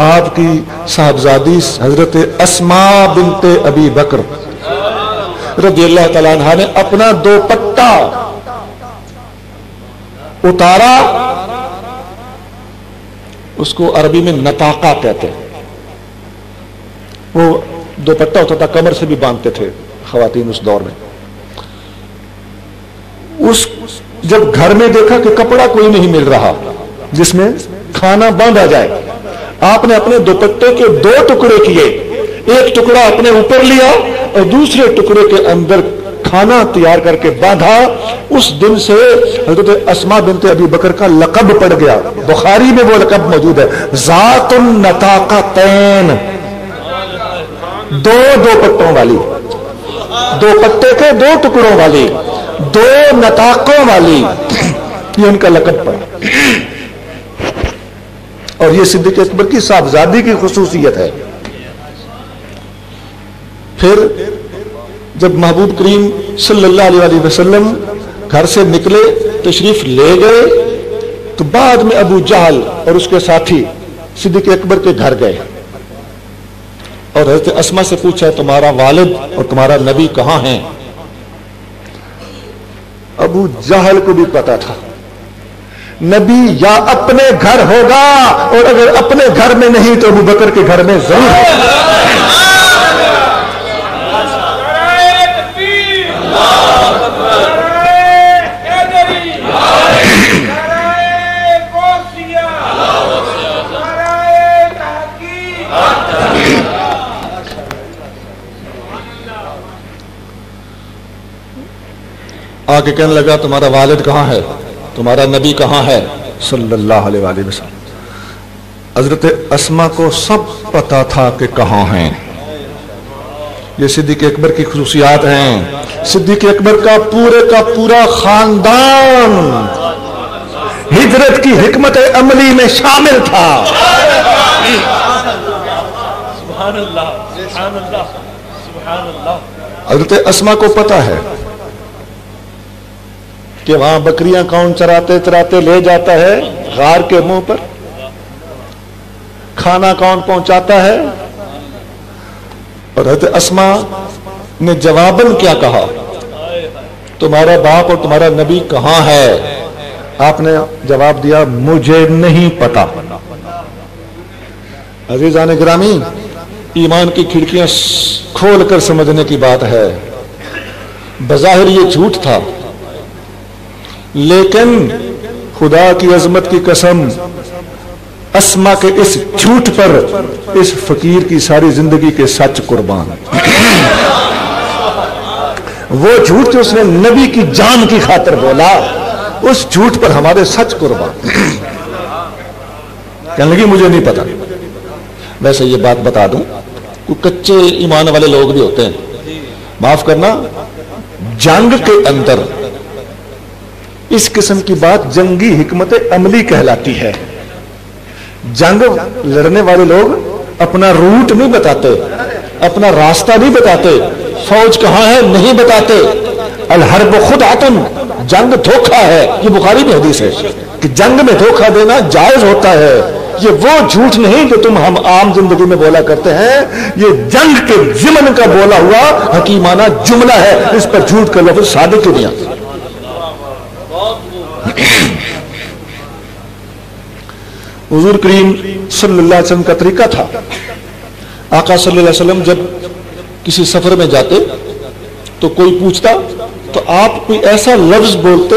[SPEAKER 2] آپ کی صاحبزادی حضرت اسماء بنت ابی بکر رضی اللہ تعالیٰ عنہ نے اپنا دوپٹہ اتارا. اس کو عربی میں نطاقہ کہتے ہیں. وہ دوپٹہ ہوتا تھا, کمر سے بھی باندھتے تھے خواتین اس دور میں. جب گھر میں دیکھا کہ کپڑا کوئی نہیں مل رہا جس میں کھانا باندھا جائے, آپ نے اپنے دوپٹے کے 2 ٹکڑے کیے. ایک ٹکڑا اپنے اوپر لیا اور دوسرے ٹکڑے کے اندر کھانا تیار کر کے باندھا. اس دن سے حضرت اسماء بنت ابی بکر کا لقب پڑ گیا. بخاری میں وہ لقب موجود ہے, ذات النطاقتین, 2 دوپٹوں والی, دوپٹے کے 2 ٹکڑوں والی, 2 نطاقوں والی, یہ ان کا لقب پڑا. اور یہ صدیق اکبر کی صاحبزادی کی خصوصیت ہے. پھر جب محبوب کریم صلی اللہ علیہ وسلم گھر سے نکلے, تشریف لے گئے, تو بعد میں ابو جہل اور اس کے ساتھی صدیق اکبر کے گھر گئے اور حضرت اسماء سے پوچھا تمہارا والد اور تمہارا نبی کہاں ہیں؟ ابو جہل کو بھی پتا تھا نبی یا اپنے گھر ہوگا, اور اگر اپنے گھر میں نہیں تو ابو بکر کے گھر میں ضرور ہوگا. آ کے کہنے لگا تمہارا والد کہاں ہے, تمہارا نبی کہاں ہے صلی اللہ علیہ وآلہ وسلم. حضرت اسماء کو سب پتا تھا کہ کہاں ہیں. یہ صدیق اکبر کی خصوصیات ہیں. صدیق اکبر کا پورا خاندان ہجرت کی حکمت عملی میں شامل تھا.
[SPEAKER 1] سبحان اللہ, سبحان اللہ, سبحان اللہ.
[SPEAKER 2] حضرت اسماء کو پتا ہے کہ وہاں بکریاں کون چراتے لے جاتا ہے غار کے منہ پر, کھانا کون پہنچاتا ہے. اور حضرت اسماء نے جواباً کیا کہا, تمہارا باپ اور تمہارا نبی کہاں ہے؟ آپ نے جواب دیا مجھے نہیں پتا. عزیزان گرامی, ایمان کی کھڑکیاں کھول کر سمجھنے کی بات ہے. بظاہر یہ جھوٹ تھا, لیکن خدا کی عظمت کی قسم اسماء کے اس جھوٹ پر اس فقیر کی ساری زندگی کے سچ قربان. وہ جھوٹ جو اس نے نبی کی جان کی خاطر بولا, اس جھوٹ پر ہمارے سچ قربان. کہنے لگی مجھے نہیں پتا. ویسے یہ بات بتا دوں, کوئی کچے ایمان والے لوگ بھی ہوتے ہیں, معاف کرنا, جنگ کے اندر اس قسم کی بات جنگی حکمت عملی کہلاتی ہے. جنگ لڑنے والے لوگ اپنا روٹ نہیں بتاتے, اپنا راستہ نہیں بتاتے, فوج کہاں ہے نہیں بتاتے. الحرب خدعۃ, جنگ دھوکا ہے. یہ بخاری میں حدیث ہے کہ جنگ میں دھوکا دینا جائز ہوتا ہے. یہ وہ جھوٹ نہیں جو تم ہم عام زندگی میں بولا کرتے ہیں, یہ جنگ کے ضمن کا بولا ہوا حکیمانہ جملہ ہے. اس پر جھوٹ کا لفظ صادق نہیں آتا. حضور کریم صلی اللہ علیہ وسلم کا طریقہ تھا, آقا صلی اللہ علیہ وسلم جب کسی سفر میں جاتے تو کوئی پوچھتا تو آپ کوئی ایسا لفظ بولتے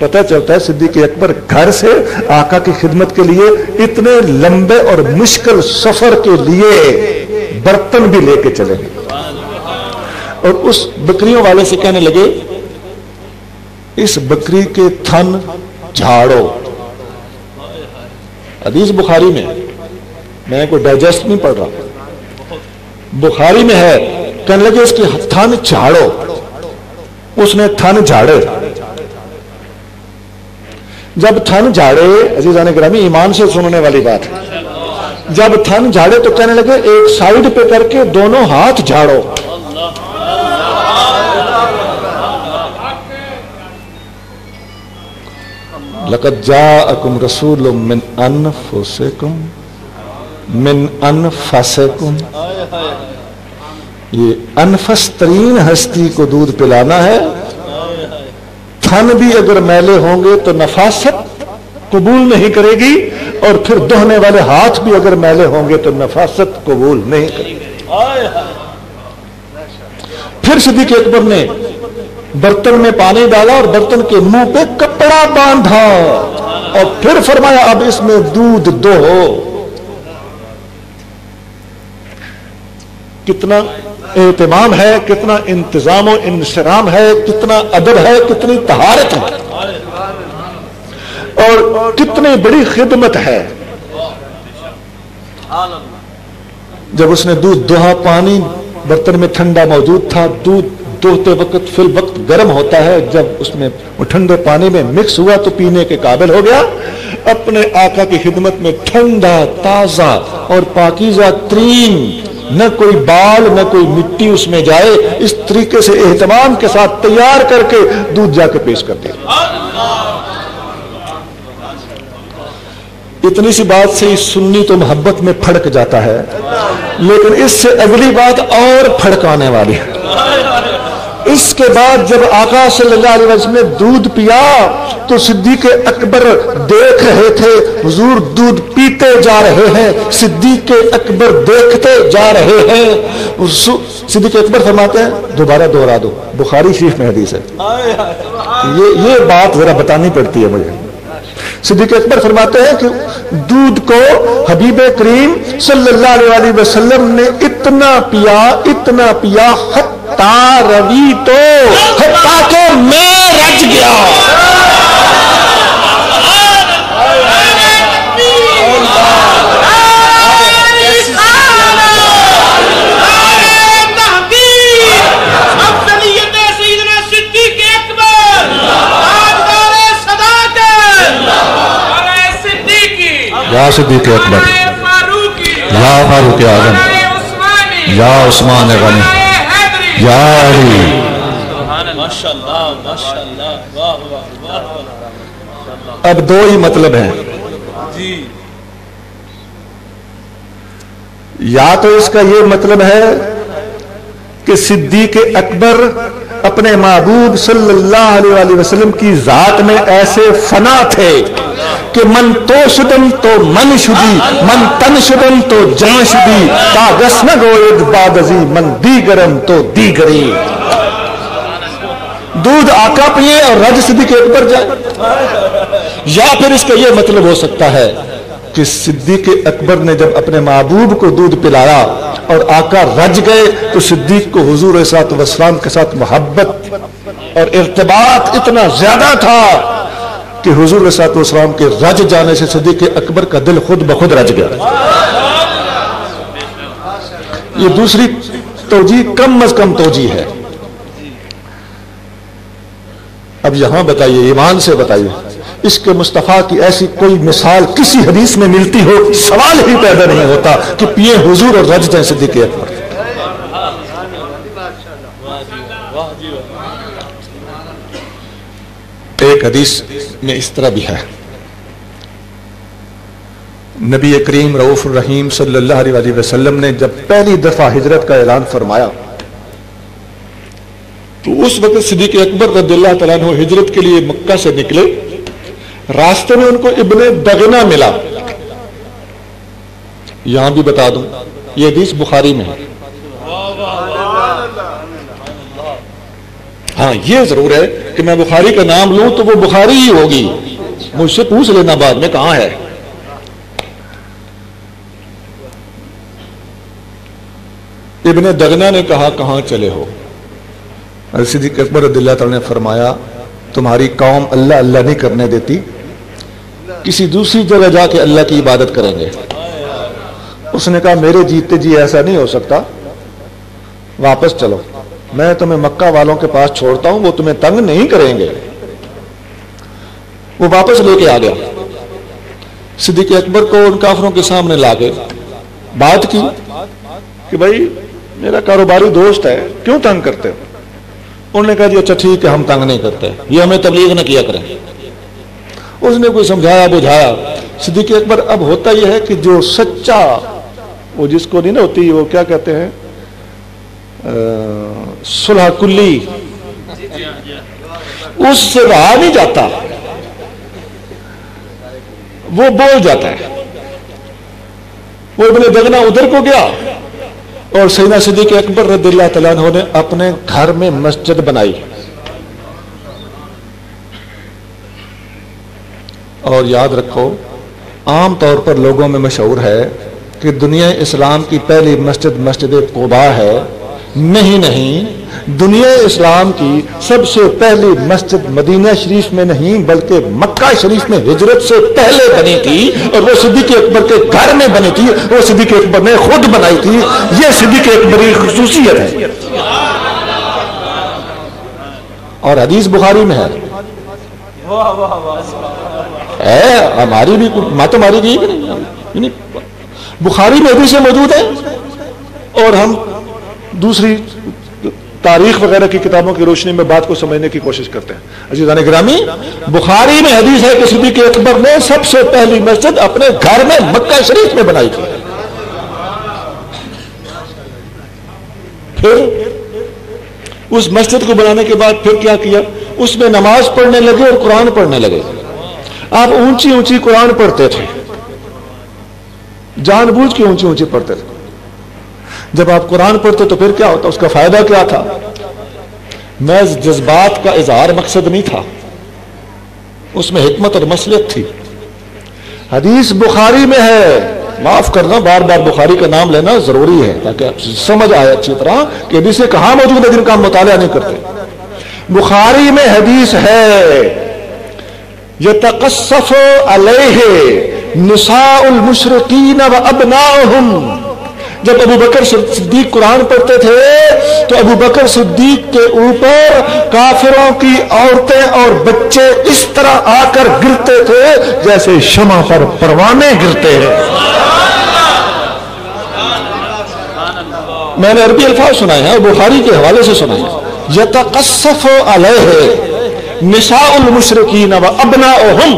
[SPEAKER 2] پتہ چلتا ہے صدیق اکبر گھر سے آقا کی خدمت کے لیے اتنے لمبے اور مشکل سفر کے لیے برتن بھی لے کے چلے اور اس بکریوں والے سے کہنے لگے اس بکری کے تھن جھاڑو. حدیث بخاری میں، میں کوئی ڈائجسٹ نہیں پڑھ رہا، بخاری میں ہے. کہنے لگے اس کے تھن جھاڑو. اس نے تھن جھاڑے. جب تھن جھاڑے، عزیزان گرامی ایمان سے سننے والی بات، جب تھن جھاڑے تو کہنے لگے ایک سائیڈ پہ کر کے دونوں ہاتھ جھاڑو. لقد جاءکم رسول من انفسکم من انفسکم. یہ انفس ترین ہستی کو دودھ پلانا ہے. تھن بھی اگر میلے ہوں گے تو نفاست قبول نہیں کرے گی، اور پھر دہنے والے ہاتھ بھی اگر میلے ہوں گے تو نفاست قبول نہیں کرے گی. پھر صدیق اکبر نے برتن میں پانی ڈالا اور برتن کے منہ پہ کپڑا باندھا اور پھر فرمایا اب اس میں دودھ دو. کتنا اہتمام ہے، کتنا انتظام و انصرام ہے، کتنا ادب ہے، کتنی طہارت ہے اور کتنی بڑی خدمت ہے. جب اس نے دودھ دوہا، پانی برتن میں ٹھنڈا موجود تھا، دودھ دوہتے وقت فی الوقت گرم ہوتا ہے، جب اس میں وہ ٹھنڈے پانی میں مکس ہوا تو پینے کے قابل ہو گیا. اپنے آقا کی خدمت میں ٹھنڈا، تازہ اور پاکیزہ ترین، نہ کوئی بال نہ کوئی مٹی اس میں جائے، اس طریقے سے اہتمام کے ساتھ تیار کر کے دودھ جا کے پیش کر دیا. اتنی سی بات سے سنی تو محبت میں پھڑک جاتا ہے، لیکن اس سے اگلی بات اور پھڑکانے والی ہے. اس کے بعد جب آقا صلی اللہ علیہ وسلم نے دودھ پیا تو صدیق اکبر دیکھ رہے تھے حضور دودھ پیتے جا رہے ہیں، صدیق اکبر دیکھتے جا رہے ہیں. صدیق اکبر فرماتے ہیں دوبارہ دوہرا دو، بخاری شریف میں حدیث ہے. یہ بات ذرا بتانی پڑتی ہے مجھے. صدیق اکبر فرماتے ہیں کہ دودھ کو حبیب کریم صلی اللہ علیہ وسلم نے اتنا پیا حتی روی تو حتی کہ میں رج گیا. یا صدیق اکبر، یا فاروق اعظم، یا عثمان غنی، یا علی. اب دو ہی مطلب ہیں. یا تو اس کا یہ مطلب ہے کہ صدیق اکبر اپنے محبوب صلی اللہ علیہ وسلم کی ذات میں ایسے فنا تھے کہ من تو شدم تو من شدی، من تن شدم تو جان شدی، تا گس نہ گوید بادزی من دیگرم تو دیگری. دودھ آقا پیے اور رج صدیق اکبر جائے. یا پھر اس کا یہ مطلب ہو سکتا ہے کہ صدیق اکبر نے جب اپنے محبوب کو دودھ پلایا اور آقا رج گئے تو صدیق کو حضور علیہ الصلوۃ والسلام کے ساتھ محبت اور ارتباط اتنا زیادہ تھا کہ حضور علیہ الصلوۃ والسلام کے رج جانے سے صدیق اکبر کا دل خود بخود رج گیا. یہ دوسری توجیہ کم از کم توجیہ ہے. اب یہاں بتائیے، ایمان سے بتائیے، اس کے مصطفیٰ کی ایسی کوئی مثال کسی حدیث میں ملتی ہو؟ سوال ہی پیدا نہیں ہوتا کہ پیے حضور اور رج جائیں صدیق اکبر. ایک حدیث میں اس طرح بھی ہے، نبی کریم رؤوف الرحیم صلی اللہ علیہ وسلم نے جب پہلی دفعہ ہجرت کا اعلان فرمایا تو اس وقت صدیق اکبر رضی اللہ تعالیٰ عنہ ہجرت کے لیے مکہ سے نکلے. راستے میں ان کو ابن دغنہ ملا. یہاں بھی بتا دوں یہ حدیث بخاری میں ہے. ہاں یہ ضرور ہے کہ میں بخاری کا نام لوں تو وہ بخاری ہی ہوگی، مجھ سے پوچھ لینا بعد میں کہاں ہے۔ ابن دغنہ نے کہا کہاں چلے ہو؟ صدیق اکبر رضی اللہ تعالی نے فرمایا تمہاری قوم اللہ اللہ نہیں کرنے دیتی، کسی دوسری جگہ جا کے اللہ کی عبادت کریں گے۔ اس نے کہا میرے جیتے جی ایسا نہیں ہو سکتا، واپس چلو، میں تمہیں مکہ والوں کے پاس چھوڑتا ہوں، وہ تمہیں تنگ نہیں کریں گے۔ وہ واپس لے کے آ گیا، صدیق اکبر کو ان کافروں کے سامنے لا کے بات کی کہ بھائی میرا کاروباری دوست ہے، کیوں تنگ کرتے ہو؟ انہوں نے کہا جی اچھا ٹھیک ہے ہم تنگ نہیں کرتے، یہ ہمیں تبلیغ نہ کیا کریں۔ اس نے کوئی سمجھایا بجھایا۔ صدیق اکبر اب ہوتا یہ ہے کہ جو سچا، وہ جس کو نہیں نہ ہوتی، وہ کیا کہتے ہیں صلح کلی، اس سے رہا نہیں جاتا، وہ بول جاتا ہے۔ وہ ابن دغنہ ادھر کو گیا اور سیدنا صدیق اکبر رضی اللہ تعالیٰ عنہ نے اپنے گھر میں مسجد بنائی، اور یاد رکھو عام طور پر لوگوں میں مشہور ہے کہ دنیا اسلام کی پہلی مسجد مسجد قباء ہے۔ نہیں، دنیا اسلام کی سب سے پہلی مسجد مدینہ شریف میں نہیں بلکہ مکہ شریف میں ہجرت سے پہلے بنی تھی، اور وہ صدیق اکبر کے گھر میں بنی تھی، وہ صدیق اکبر نے خود بنائی تھی۔ یہ صدیق اکبر کی خصوصیت ہے، اور حدیث بخاری میں ہے۔ ہماری بھی مات ہماری کی نہیں، بخاری میں حدیثیں موجود ہیں، اور ہم دوسری تاریخ وغیرہ کی کتابوں کی روشنی میں بات کو سمجھنے کی کوشش کرتے ہیں۔ عزیزان گرامی، بخاری میں حدیث ہے کہ صدیق اکبر نے سب سے پہلی مسجد اپنے گھر میں مکہ شریف میں بنائی تھی۔ پھر اس مسجد کو بنانے کے بعد پھر کیا کیا؟ اس میں نماز پڑھنے لگے اور قرآن پڑھنے لگے۔ آپ اونچی اونچی قرآن پڑھتے تھے، جان بوجھ کے اونچی اونچی پڑھتے تھے۔ جب آپ قرآن پڑھتے تو پھر کیا ہوتا؟ اس کا فائدہ کیا تھا؟ محض جذبات کا اظہار مقصد نہیں تھا، اس میں حکمت اور مصلحت تھی۔ حدیث بخاری میں ہے، معاف کرنا بار بار بخاری کا نام لینا ضروری ہے تاکہ آپ سمجھ آئے اچھی طرح کہ حدیثیں کہاں موجود ہے جن کا ہم مطالعہ نہیں کرتے۔ بخاری میں حدیث ہے یتقصف علیہ نساء المشرقین وابناؤہم۔ جب ابو بکر صدیق قرآن پڑھتے تھے تو ابو بکر صدیق کے اوپر کافروں کی عورتیں اور بچے اس طرح آ کر گرتے تھے جیسے شمع پر پروانے گرتے ہیں۔ میں نے عربی الفاظ سنائے ہیں اور بخاری کے حوالے سے سنائے ہیں۔ یتقصف علیہ نساء المشرکین وابناؤہم،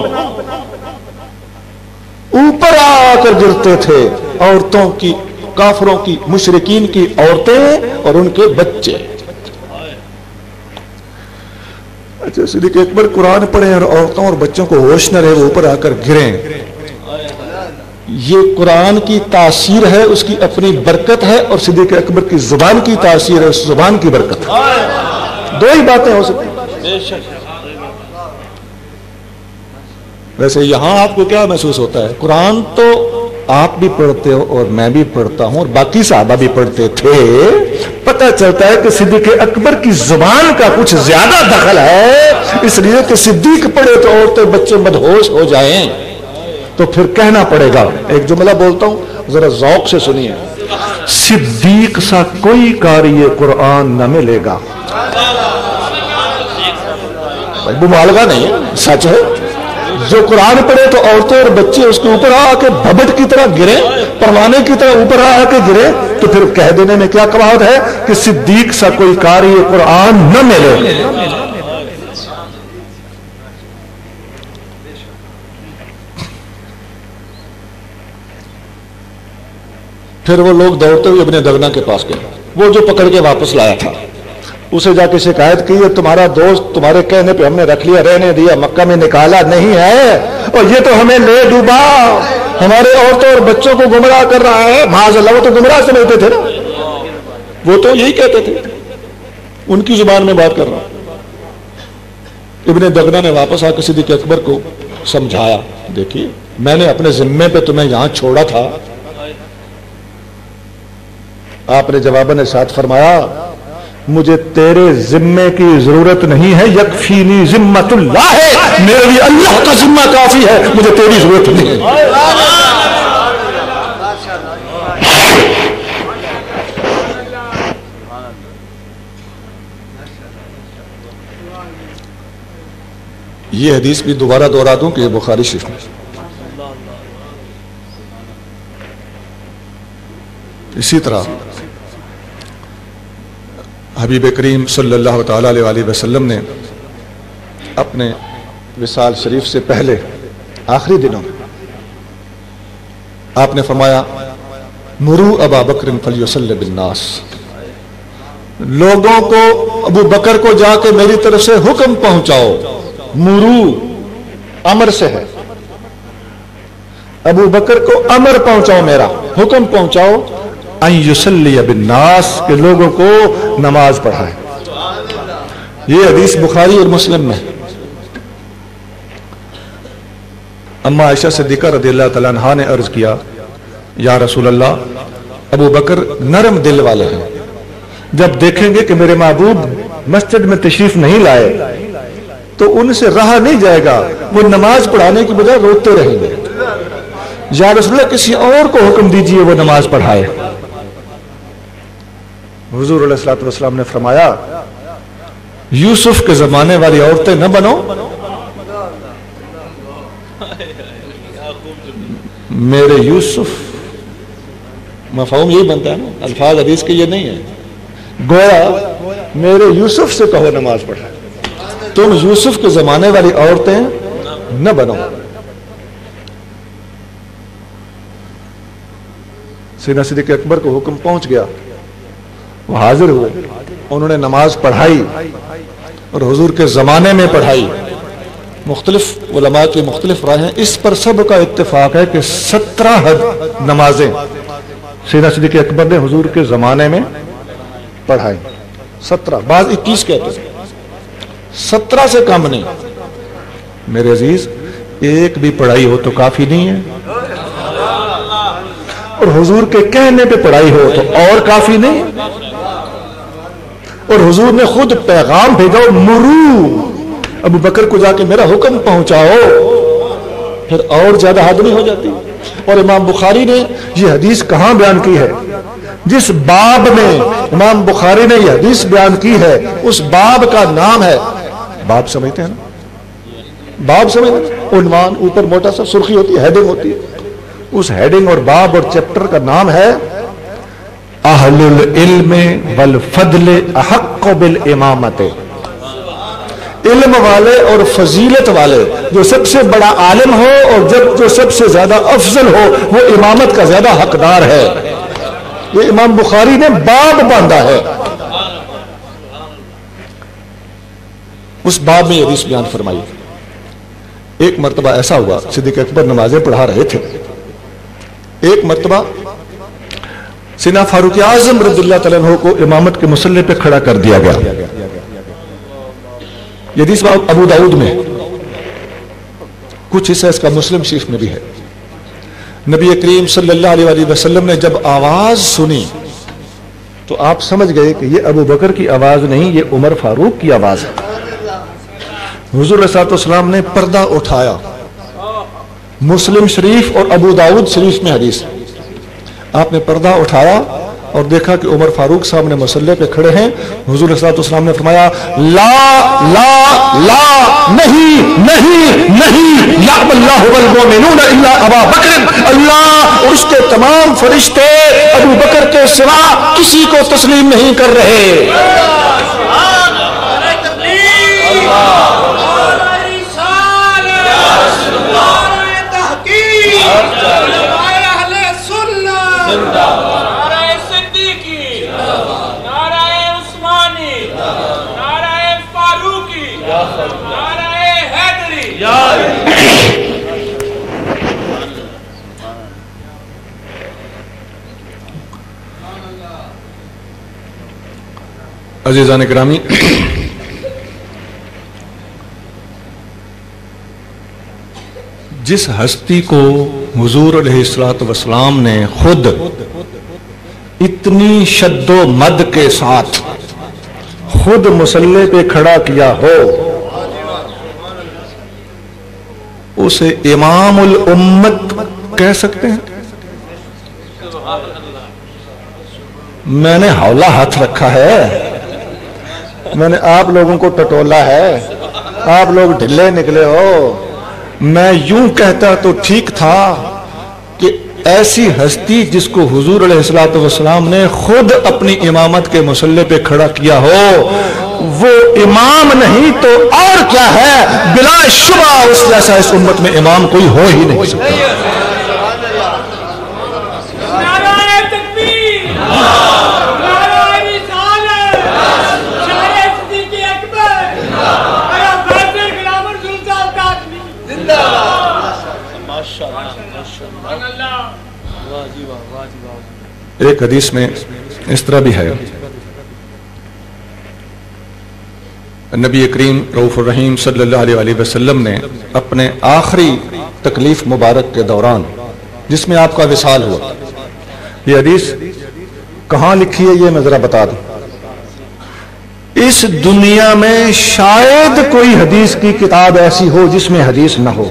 [SPEAKER 2] اوپر آ کر گرتے تھے عورتوں کی، کافروں کی، مشرکین کی عورتیں اور ان کے بچے۔ اچھا، صدیق اکبر قرآن پڑھیں اور عورتوں اور بچوں کو ہوش نہ رہے وہ اوپر آ کر گریں، یہ قرآن کی تاثیر ہے، اس کی اپنی برکت ہے، اور صدیق اکبر کی زبان کی تاثیر ہے، اس زبان کی برکت ہے۔ دو ہی باتیں ہو سکتی ہیں۔ ویسے یہاں آپ کو کیا محسوس ہوتا ہے؟ قرآن تو آپ بھی پڑھتے ہو اور میں بھی پڑھتا ہوں اور باقی صحابہ بھی پڑھتے تھے، پتہ چلتا ہے کہ صدیق اکبر کی زبان کا کچھ زیادہ دخل ہے، اس لیے کہ صدیق پڑھے تو عورتیں بچے مدہوش ہو جائیں تو پھر کہنا پڑے گا۔ ایک جملہ بولتا ہوں ذرا ذوق سے سنیے، صدیق سا کوئی قاری قرآن نہ ملے گا۔ مبالغہ نہیں ہے، سچ ہے۔ جو قرآن پڑھے تو عورتیں اور بچے اس کے اوپر آ کے بھبٹ کی طرح گرے، پروانے کی طرح اوپر آ کے گرے، تو پھر کہہ دینے میں کیا کباہت ہے کہ صدیق سا کوئی قاری قرآن نہ ملے۔ پھر وہ لوگ دوڑتے ہوئے ابن دغنہ کے پاس گئے، وہ جو پکڑ کے واپس لایا تھا، اسے جا کے شکایت کی، تمہارا دوست تمہارے کہنے پہ ہم نے رکھ لیا، رہنے دیا، مکہ میں نکالا نہیں ہے، اور یہ تو ہمیں لے ڈوبا، ہمارے عورتوں اور بچوں کو گمراہ کر رہا ہے۔ معاذ اللہ، وہ تو گمراہ سمجھتے تھے نا، وہ تو یہی کہتے تھے، ان کی زبان میں بات کر رہا ہوں۔ ابن دغنہ نے واپس آ کے صدیق اکبر کو سمجھایا، دیکھیے میں نے اپنے ذمے پہ تمہیں یہاں چھوڑا تھا. آپ نے جواباً ارشاد فرمایا مجھے تیرے ذمے کی ضرورت نہیں ہے، یکفینی ذمت اللہ ہے، میرے لیے اللہ کا ذمہ کافی ہے، مجھے تیری ضرورت نہیں ہے. یہ حدیث بھی دوبارہ دہرا دوں کہ یہ بخاری شریف میں. اسی طرح حبیب کریم صلی اللہ تعالی علیہ وسلم نے اپنے وصال شریف سے پہلے آخری دنوں میں آپ نے فرمایا مرو ابا بکر فلیصلی بالناس، لوگوں کو ابو بکر کو جا کے میری طرف سے حکم پہنچاؤ. مرو امر سے ہے، ابو بکر کو امر پہنچاؤ، میرا حکم پہنچاؤ ان یصلی بالناس، کہ لوگوں کو نماز پڑھائے. یہ حدیث بخاری اور مسلم میں. اما عائشہ صدیقہ رضی اللہ تعالیٰ عنہا نے عرض کیا یا رسول اللہ ابو بکر نرم دل والے ہیں، جب دیکھیں گے کہ میرے محبوب مسجد میں تشریف نہیں لائے تو ان سے رہا نہیں جائے گا، وہ نماز پڑھانے کی بجائے روتے رہیں گے. یا رسول اللہ کسی اور کو حکم دیجئے وہ نماز پڑھائے. حضور علیہ الصلوۃ والسلام نے فرمایا یوسف کے زمانے والی عورتیں نہ بنو. میرے یوسف، مفہوم یہی بنتا ہے نا، الفاظ حدیث کے یہ نہیں ہے. گویا میرے یوسف سے کہو نماز پڑھائے، تم یوسف کے زمانے والی عورتیں نہ بنو. سیدنا صدیق اکبر کو حکم پہنچ گیا، وہ حاضر ہوئے، انہوں نے نماز پڑھائی اور حضور کے زمانے میں پڑھائی. مختلف علماء کی مختلف رائے ہیں، اس پر سب کا اتفاق ہے کہ 17 نمازیں سیدنا صدیق اکبر نے حضور کے زمانے میں پڑھائی. 17، بعض 21 کہتے ہیں، 17 سے کم نہیں. میرے عزیز ایک بھی پڑھائی ہو تو کافی نہیں ہے، اور حضور کے کہنے پہ پڑھائی ہو تو اور کافی نہیں. اور حضور نے خود پیغام بھیجا مرو ابو بکر کو جا کے میرا حکم پہنچاؤ، پھر اور زیادہ حد نہیں ہو جاتی. اور امام بخاری نے یہ حدیث کہاں بیان کی ہے؟ جس باب میں امام بخاری نے یہ حدیث بیان کی ہے اس باب کا نام ہے، باب سمجھتے ہیں نا، باب سمجھتے ہیں، عنوان اوپر موٹا سا سرخی ہوتی ہے، ہیڈنگ ہوتی ہے، اس ہیڈنگ اور باب اور چیپٹر کا نام ہے اہل العلم والفضل احق بالامامت. علم والے اور فضیلت والے، جو سب سے بڑا عالم ہو اور جو سب سے زیادہ افضل ہو وہ امامت کا زیادہ حقدار ہے. یہ امام بخاری نے باب باندھا ہے. اس باب میں یہ حدیث بیان فرمائی. ایک مرتبہ ایسا ہوا صدیق اکبر نمازیں پڑھا رہے تھے، ایک مرتبہ سیدنا فاروق اعظم رضی اللہ تعالیٰ عنہ کو امامت کے مصلی پہ کھڑا کر دیا گیا. یہ حدیث ابو داؤد میں، کچھ حصہ اس کا مسلم شریف میں بھی ہے. نبی کریم صلی اللہ علیہ وسلم نے جب آواز سنی تو آپ سمجھ گئے کہ یہ ابو بکر کی آواز نہیں، یہ عمر فاروق کی آواز ہے. حضور صلی اللہ علیہ وسلم نے پردہ اٹھایا. مسلم شریف اور ابو داؤد شریف میں حدیث، آپ نے پردہ اٹھایا اور دیکھا کہ عمر فاروق سامنے مصلی پہ کھڑے ہیں. حضور صلی اللہ علیہ وسلم نے فرمایا لا لا لا، نہیں نہیں نہیں، یا اللہ والمؤمنون الا ابا بکر، اللہ اور اس کے تمام فرشتے ابو بکر کے سوا کسی کو تسلیم نہیں کر رہے. عزیزان گرامی، جس ہستی کو حضور علیہ الصلوۃ والسلام نے خود اتنی شد و مد کے ساتھ خود مصلی پہ کھڑا کیا ہو، اسے امام الامت کہہ سکتے ہیں؟ میں نے حولہ ہاتھ رکھا ہے، میں نے آپ لوگوں کو ٹٹولا ہے، آپ لوگ ڈھلے نکلے ہو، میں یوں کہتا تو ٹھیک تھا کہ ایسی ہستی جس کو حضور علیہ الصلوۃ والسلام نے خود اپنی امامت کے مصلی پہ کھڑا کیا ہو، وہ امام نہیں تو اور کیا ہے؟ بلا شبہ اس جیسا اس امت میں امام کوئی ہو ہی نہیں سکتا۔ ایک حدیث میں اس طرح بھی ہے، نبی کریم رؤوف الرحیم صلی اللہ علیہ وسلم نے اپنے آخری تکلیف مبارک کے دوران جس میں آپ کا وصال ہوا، یہ حدیث کہاں لکھی ہے یہ میں ذرا بتا دوں۔ اس دنیا میں شاید کوئی حدیث کی کتاب ایسی ہو جس میں حدیث نہ ہو،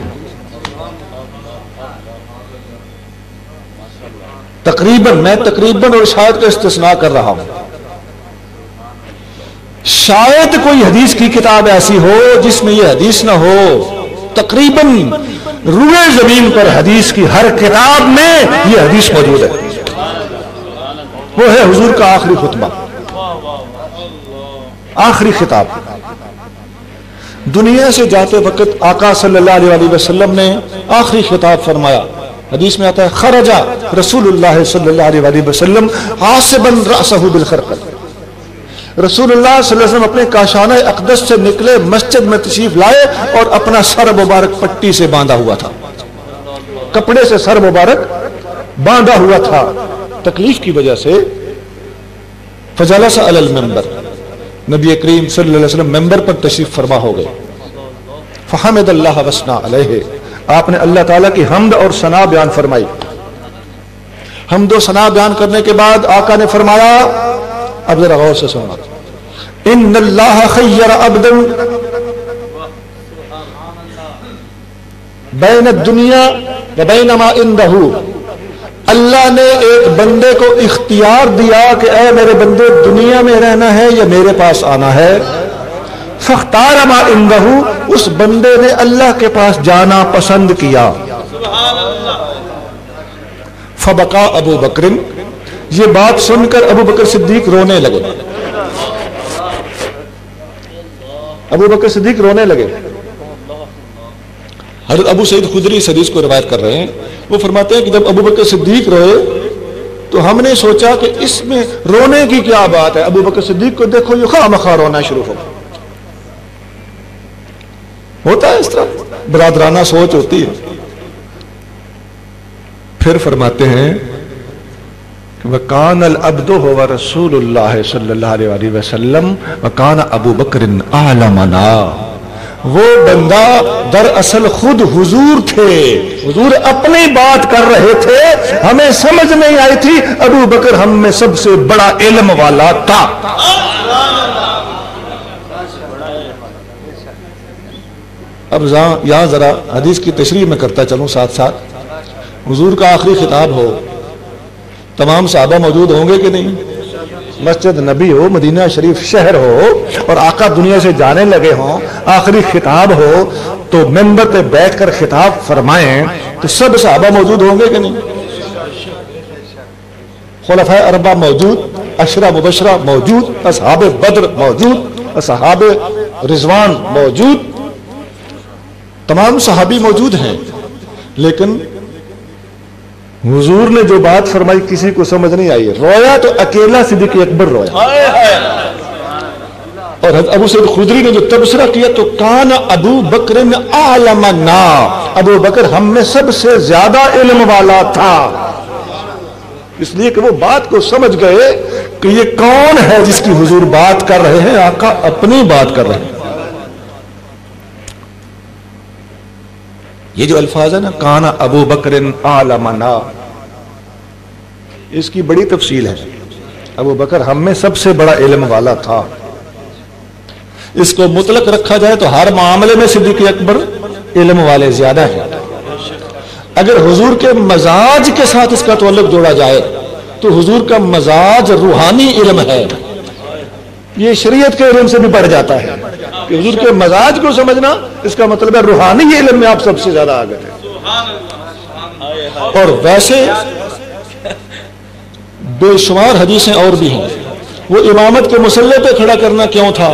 [SPEAKER 2] میں تقریباً اور شاید کا استثناء کر رہا ہوں، شاید کوئی حدیث کی کتاب ایسی ہو جس میں یہ حدیث نہ ہو۔ تقریباً روئے زمین پر حدیث کی ہر کتاب میں یہ حدیث موجود ہے، وہ ہے حضور کا آخری خطبہ، آخری خطاب۔ دنیا سے جاتے وقت آقا صلی اللہ علیہ وسلم نے آخری خطاب فرمایا، حدیث میں آتا ہے خرجا رسول اللہ صلی اللہ علیہ وسلم حاسبا رأسہ بالخرقل، رسول اللہ صلی اللہ علیہ وسلم اپنے کاشانہ اقدس سے نکلے، مسجد میں تشریف لائے اور اپنا سر مبارک پٹی سے باندھا ہوا تھا، کپڑے سے سر مبارک باندھا ہوا تھا تکلیف کی وجہ سے۔ فجلس علی المنبر، نبی کریم صلی اللہ علیہ وسلم ممبر پر تشریف فرما ہو گئے۔ فحمد اللہ وثنا علیہ، آپ نے اللہ تعالیٰ کی حمد اور ثنا بیان فرمائی۔ حمد و ثنا بیان کرنے کے بعد آقا نے فرمایا، اب ذرا غور سے سننا، ان اللہ خیر عبدا بین الدنیا و بین ما عنده، اللہ نے ایک بندے کو اختیار دیا کہ اے میرے بندے دنیا میں رہنا ہے یا میرے پاس آنا ہے، فاختار ما عنده، اس بندے نے اللہ کے پاس جانا پسند کیا۔ فبقى ابو بکر، یہ بات سن کر ابو بکر صدیق رونے لگے، ابو بکر صدیق رونے لگے۔ حضرت ابو سعید خدری اس حدیث کو روایت کر رہے ہیں، وہ فرماتے ہیں کہ جب ابو بکر صدیق روئے تو ہم نے سوچا کہ اس میں رونے کی کیا بات ہے، ابو بکر صدیق کو دیکھو یہ خواہ مخواہ رونا شروع ہو، ہوتا ہے اس طرح برادرانہ سوچ ہوتی ہے۔ پھر فرماتے ہیں وَكَانَ الْعَبْدُ هُوَ رَسُولُ اللَّهِ صلی اللہ علیہ وسلم وَكَانَ أَبُو بَكْرٍ أَعْلَمَنَا، وہ بندہ دراصل خود حضور تھے، حضور اپنی بات کر رہے تھے، ہمیں سمجھ نہیں آئی تھی، ابو بکر ہم میں سب سے بڑا علم والا تھا۔ اب یہاں ذرا حدیث کی تشریح میں کرتا چلوں ساتھ ساتھ۔ حضور کا آخری خطاب ہو، تمام صحابہ موجود ہوں گے کہ نہیں؟ مسجد نبی ہو، مدینہ شریف شہر ہو، اور آقا دنیا سے جانے لگے ہوں، آخری خطاب ہو تو منبر پہ بیٹھ کر خطاب فرمائیں تو سب صحابہ موجود ہوں گے کہ نہیں؟ خلفائے اربعہ موجود، عشرہ مبشرہ موجود، اصحاب بدر موجود، اصحاب رضوان موجود، تمام صحابی موجود ہیں، لیکن حضور نے جو بات فرمائی کسی کو سمجھ نہیں آئی، رویا تو اکیلا صدیق اکبر رویا، اور حضرت ابو سعید خدری نے جو تبصرہ کیا تو کان ابو بکر اعلمنا، ابو بکر ہم میں سب سے زیادہ علم والا تھا، اس لیے کہ وہ بات کو سمجھ گئے کہ یہ کون ہے جس کی حضور بات کر رہے ہیں، آقا اپنی بات کر رہے ہیں۔ یہ جو الفاظ ہے نا کانا ابو بکر عالمنا، اس کی بڑی تفصیل ہے. ابو بکر ہم میں سب سے بڑا علم والا تھا. اس کو مطلق رکھا جائے تو ہر معاملے میں صدیق اکبر علم والے زیادہ ہیں. اگر حضور کے مزاج کے ساتھ اس کا تعلق جوڑا جائے تو حضور کا مزاج روحانی علم ہے. یہ شریعت کے علم سے بھی بڑھ جاتا ہے کہ حضور کے مزاج کو سمجھنا، اس کا مطلب ہے روحانی علم میں آپ سب سے زیادہ آگے ہیں. اور ویسے بے شمار حدیثیں اور بھی ہیں. وہ امامت کے مسلح پہ کھڑا کرنا کیوں تھا؟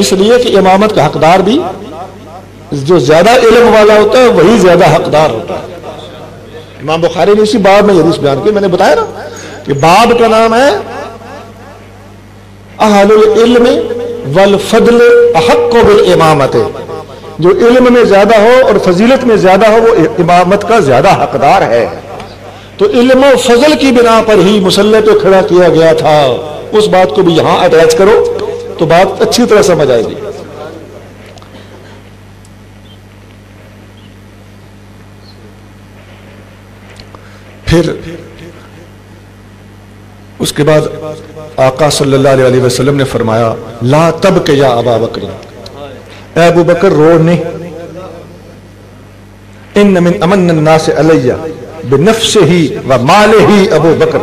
[SPEAKER 2] اس لیے کہ امامت کا حقدار بھی جو زیادہ علم والا ہوتا ہے وہی زیادہ حقدار ہوتا ہے. امام بخاری نے اسی باب میں یہ حدیث بیان کی. میں نے بتایا نا کہ باب کا نام ہے اہل العلم والفضل احق بالامامت. جو علم میں زیادہ ہو اور فضیلت میں زیادہ ہو وہ امامت کا زیادہ حقدار ہے. تو علم و فضل کی بنا پر ہی مسلح پہ کھڑا کیا گیا تھا. اس بات کو بھی یہاں اٹیچ کرو تو بات اچھی طرح سمجھ آئے گی. پھر اس کے بعد آقا صلی اللہ علیہ وسلم نے فرمایا لا تبک یا ابا بکر، اے ابو بکر رو نہیں. ان من امن الناس علی بنفسہ و مالہ ابو بکر،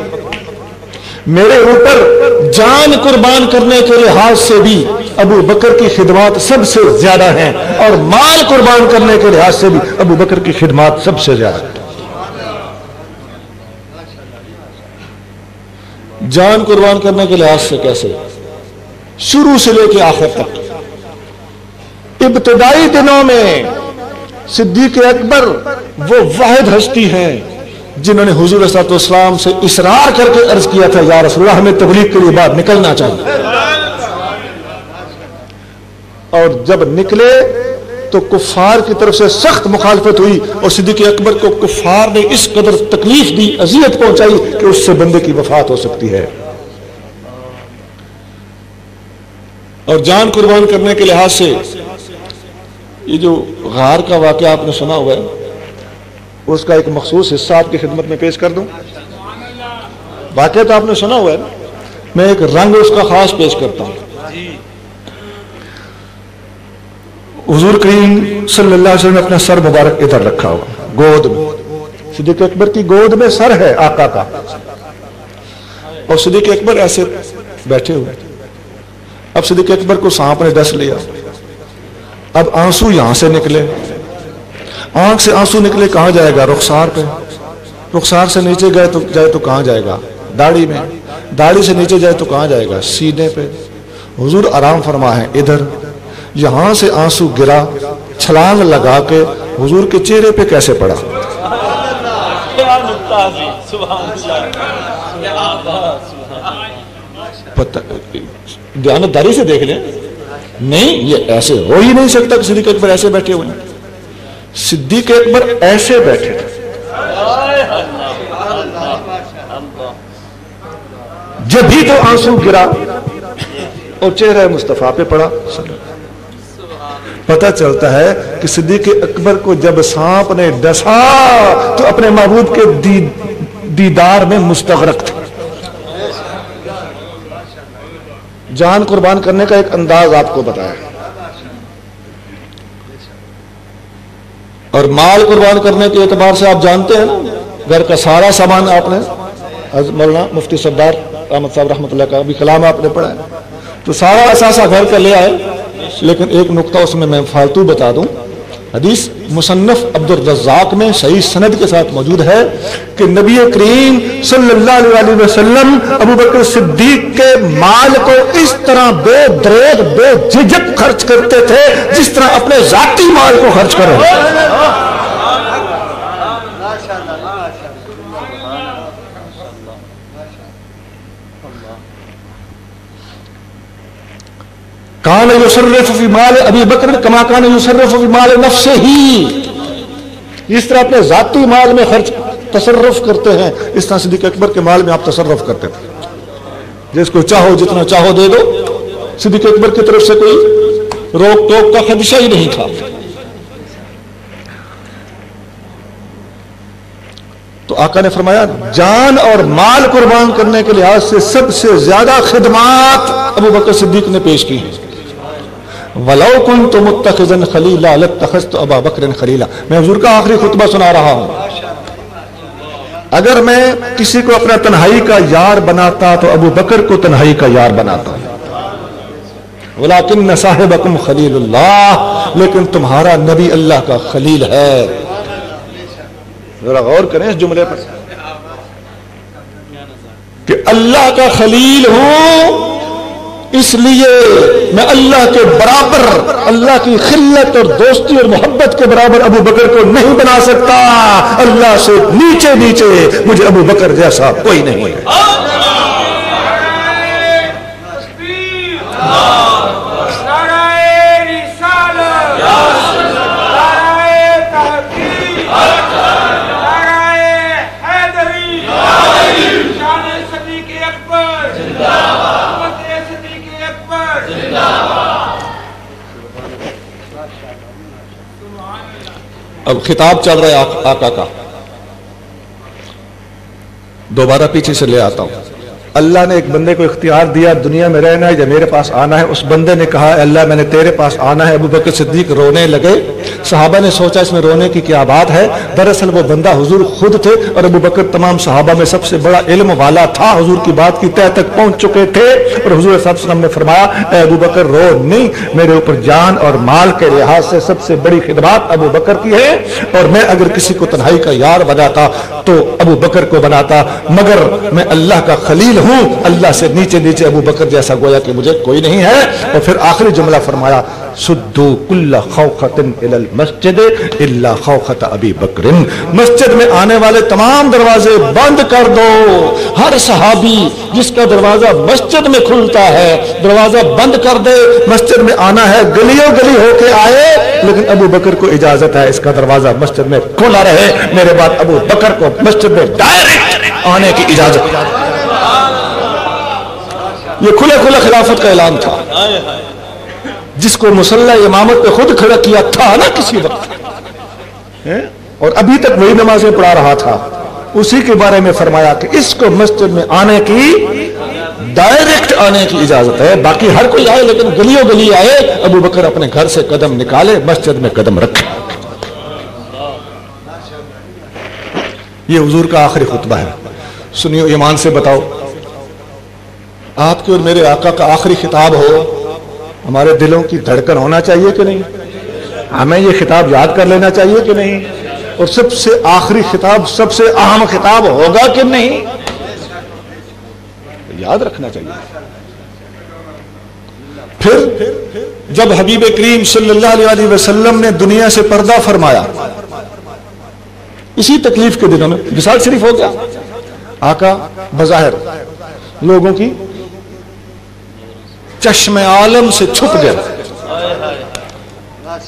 [SPEAKER 2] میرے اوپر جان قربان کرنے کے لحاظ سے بھی ابو بکر کی خدمات سب سے زیادہ ہیں، اور مال قربان کرنے کے لحاظ سے بھی ابو بکر کی خدمات سب سے زیادہ ہیں. جان قربان کرنے کے لحاظ سے کیسے؟ شروع سے لے کے آخر تک. ابتدائی دنوں میں صدیق اکبر وہ واحد ہستی ہیں جنہوں نے حضور صلی اللہ علیہ وسلم سے اصرار کر کے عرض کیا تھا یا رسول اللہ ہمیں تبلیغ کے لیے باہر نکلنا چاہیے. اور جب نکلے تو کفار کی طرف سے سخت مخالفت ہوئی، اور صدیق اکبر کو کفار نے اس قدر تکلیف دی، اذیت پہنچائی کہ اس سے بندے کی وفات ہو سکتی ہے. اور جان قربان کرنے کے لحاظ سے یہ جو غار کا واقعہ آپ نے سنا ہوا ہے، اس کا ایک مخصوص حصہ آپ کی خدمت میں پیش کر دوں. واقعہ تو آپ نے سنا ہوا ہے نا، میں ایک رنگ اس کا خاص پیش کرتا ہوں. حضور کریم صلی اللہ علیہ وسلم نے اپنا سر مبارک ادھر رکھا ہوا گود میں. صدیق اکبر کی گود میں سر ہے آقا کا، اور صدیق اکبر ایسے بیٹھے ہوئے. اب صدیق اکبر کو سانپ نے ڈس لیا. اب آنسو یہاں سے نکلے، آنکھ سے آنسو نکلے، کہاں جائے گا؟ رخسار پہ. رخسار سے نیچے جائے تو کہاں جائے گا؟ داڑھی میں. داڑھی سے نیچے جائے تو کہاں جائے گا؟ سینے پہ. حضور آرام فرما ہے ادھر. یہاں سے آنسو گرا، چھلانگ لگا کے حضور کے چہرے پہ کیسے پڑا؟ دیانتداری سے دیکھ لیں. نہیں، یہ ایسے ہو ہی نہیں سکتا کہ صدیق اکبر ایسے بیٹھے ہوئے ہیں. صدیق اکبر ایسے بیٹھے تھے. جب بھی تو آنسو گرا اور چہرہ مصطفیٰ پہ پڑا. پتہ چلتا ہے کہ صدیق اکبر کو جب سانپ نے ڈسا تو اپنے معبود کے دیدار میں مستغرق تھے. جان قربان کرنے کا ایک انداز آپ کو بتایا، اور مال قربان کرنے کے اعتبار سے آپ جانتے ہیں نا، گھر کا سارا سامان آپ نے، مولانا مفتی سردار احمد صاحب رحمۃ اللہ کا بھی کلام آپ نے پڑھا ہے، تو سارا اثاثہ گھر کا لے آئے. لیکن ایک نقطہ اس میں فالتو بتا دوں. حدیث مصنف عبد الرزاق میں صحیح سند کے ساتھ موجود ہے کہ نبی کریم صلی اللہ علیہ وسلم ابو بکر صدیق کے مال کو اس طرح بے دریغ بے جھجک خرچ کرتے تھے جس طرح اپنے ذاتی مال کو خرچ کرو. کان یصرف فی مال ابی بکر کما کان یصرف فی مال نفسہ ہی. اس طرح اپنے ذاتی مال میں خرچ تصرف کرتے ہیں، اس طرح صدیق اکبر کے مال میں آپ تصرف کرتے تھے. جس کو چاہو جتنا چاہو دے دو. صدیق اکبر کی طرف سے کوئی روک ٹوک کا خدشہ ہی نہیں تھا. تو آقا نے فرمایا جان اور مال قربان کرنے کے لحاظ سے سب سے زیادہ خدمات ابو بکر صدیق نے پیش کی. وَلَوْ كُنْتُ مُتَّخِذًا خَلِيلًا لَاتَّخَذْتُ أَبَا بَكْرٍ خَلِيلًا. میں حضور کا آخری خطبہ سنا رہا ہوں. اگر میں کسی کو اپنا تنہائی کا یار بناتا تو ابو بکر کو تنہائی کا یار بناتا. وَلَكِنَّ صَاحِبَكُمْ خَلِيلُ اللَّهِ. لیکن تمہارا نبی اللہ کا خلیل ہے. ذرا غور کریں اس جملے پر کہ اللہ کا خلیل ہوں اس لیے میں اللہ کے برابر, اللہ کی خلت اور دوستی اور محبت کے برابر ابو بکر کو نہیں بنا سکتا. اللہ سے نیچے نیچے مجھے ابو بکر جیسا کوئی نہیں ہے. اب خطاب چل رہا ہے آقا کا. دوبارہ پیچھے سے لے آتا ہوں. اللہ نے ایک بندے کو اختیار دیا دنیا میں رہنا ہے یا میرے پاس آنا ہے. اس بندے نے کہا اللہ میں نے تیرے پاس آنا ہے. ابو بکر صدیق رونے لگے. صحابہ نے سوچا اس میں رونے کی کیا بات ہے. دراصل وہ بندہ حضور خود تھے اور ابو بکر تمام صحابہ میں سب سے بڑا علم والا تھا. حضور کی بات کی تہ تک پہنچ چکے تھے اور حضور صلی اللہ علیہ وسلم نے فرمایا اے ابو بکر رو نہیں, میرے اوپر جان اور مال کے لحاظ سے سب سے بڑی خدمات ابو بکر کی ہے اور میں اگر کسی کو تنہائی کا یار بناتا تو ابو بکر کو بناتا, مگر میں اللہ کا خلیل ہوں, اللہ سے نیچے نیچے ابو بکر جیسا گویا کہ مجھے کوئی نہیں ہے. اور پھر آخری جملہ فرمایا سدو کل خوخۃ الی المسجد الا خوخۃ ابی بکر. مسجد میں آنے والے تمام دروازے بند کر دو. ہر صحابی جس کا دروازہ مسجد میں کھلتا ہے دروازہ بند کر دے. مسجد میں آنا ہے گلیوں گلی ہو کے آئے, لیکن ابو بکر کو اجازت ہے اس کا دروازہ مسجد میں کھلا رہے. میرے بعد ابو بکر کو مسجد میں ڈائریکٹ آنے کی اجازت. یہ کھلے کھلے خلافت کا اعلان تھا جس کو مصلی امامت پہ خود کھڑا کیا تھا نا کسی وقت, اور ابھی تک وہی نمازیں پڑھا رہا تھا. اسی کے بارے میں فرمایا کہ اس کو مسجد میں آنے کی ڈائریکٹ آنے کی اجازت ہے. باقی ہر کوئی آئے لیکن گلیوں گلی آئے. ابو بکر اپنے گھر سے قدم نکالے, مسجد میں قدم رکھے. یہ حضور کا آخری خطبہ ہے. سنیو ایمان سے بتاؤ آپ کے اور میرے آقا کا آخری خطاب ہو, ہمارے دلوں کی دھڑکن ہونا چاہیے کہ نہیں؟ ہمیں یہ خطاب یاد کر لینا چاہیے کہ نہیں؟ اور سب سے آخری خطاب سب سے اہم خطاب ہوگا کہ نہیں؟ یاد رکھنا چاہیے. پھر جب حبیب کریم صلی اللہ علیہ وسلم نے دنیا سے پردہ فرمایا, اسی تکلیف کے دنوں میں وصال شریف ہو گیا. آقا بظاہر لوگوں کی چشم عالم سے چھپ گئے.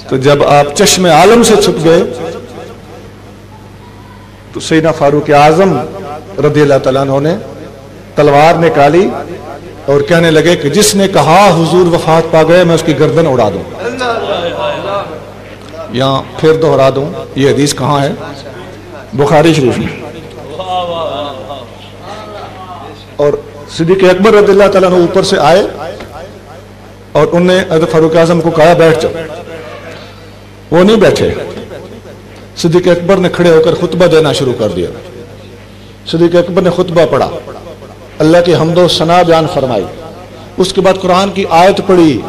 [SPEAKER 2] تو جب آپ چشم عالم سے چھپ گئے تو سیدنا فاروق اعظم رضی اللہ تعالیٰ عنہ نے تلوار نکالی اور کہنے لگے کہ جس نے کہا حضور وفات پا گئے میں اس کی گردن اڑا دوں. یہاں پھر دوہرا دوں, یہ حدیث کہاں ہے؟ بخاری شریف میں. اور صدیق اکبر رضی اللہ تعالیٰ عنہ اوپر سے آئے اور انہوں نے حضرت فاروق اعظم کو کہا بیٹھ جاؤ. وہ نہیں بیٹھے. صدیق اکبر نے کھڑے ہو کر خطبہ دینا شروع کر دیا. صدیق اکبر نے خطبہ پڑھا, اللہ کی حمد و ثنا بیان فرمائی. اس کے بعد قرآن کی آیت پڑھی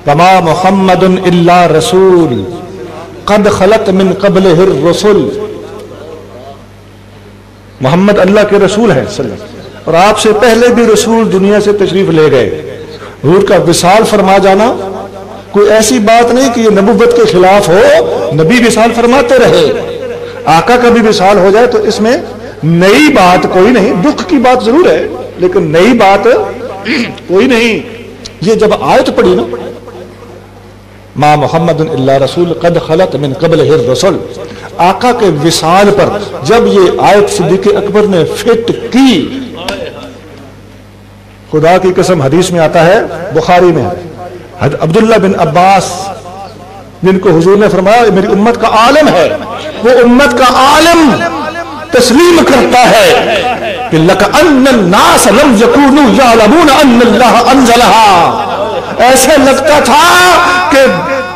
[SPEAKER 2] وما محمد الا رسول قد خلت من قبلہ الرسل. محمد اللہ کے رسول ہیں صلی اللہ علیہ وسلم, اور آپ سے پہلے بھی رسول دنیا سے تشریف لے گئے. حضور کا وصال فرما جانا کوئی ایسی بات نہیں کہ یہ نبوت کے خلاف ہو. نبی وصال فرماتے رہے. آقا کا بھی وصال ہو جائے تو اس میں نئی بات کوئی نہیں. دکھ کی بات ضرور ہے لیکن نئی بات کوئی نہیں. یہ جب آیت پڑھی نا ما محمد الا رسول قد خلت من قبلہ الرسل, آقا کے وصال پر جب یہ آیت صدیق اکبر نے فٹ کی, خدا کی قسم حدیث میں آتا ہے بخاری میں عبداللہ بن عباس جن کو حضور نے فرمایا میری امت کا عالم ہے, وہ امت کا عالم تسلیم کرتا ہے کہ لَكَأَنَّ النَّاسَ لَمْ يَكُونُوا يَعْلَمُونَ أَنَّ اللَّهَ أَنزَلَهَا، ایسے لگتا تھا کہ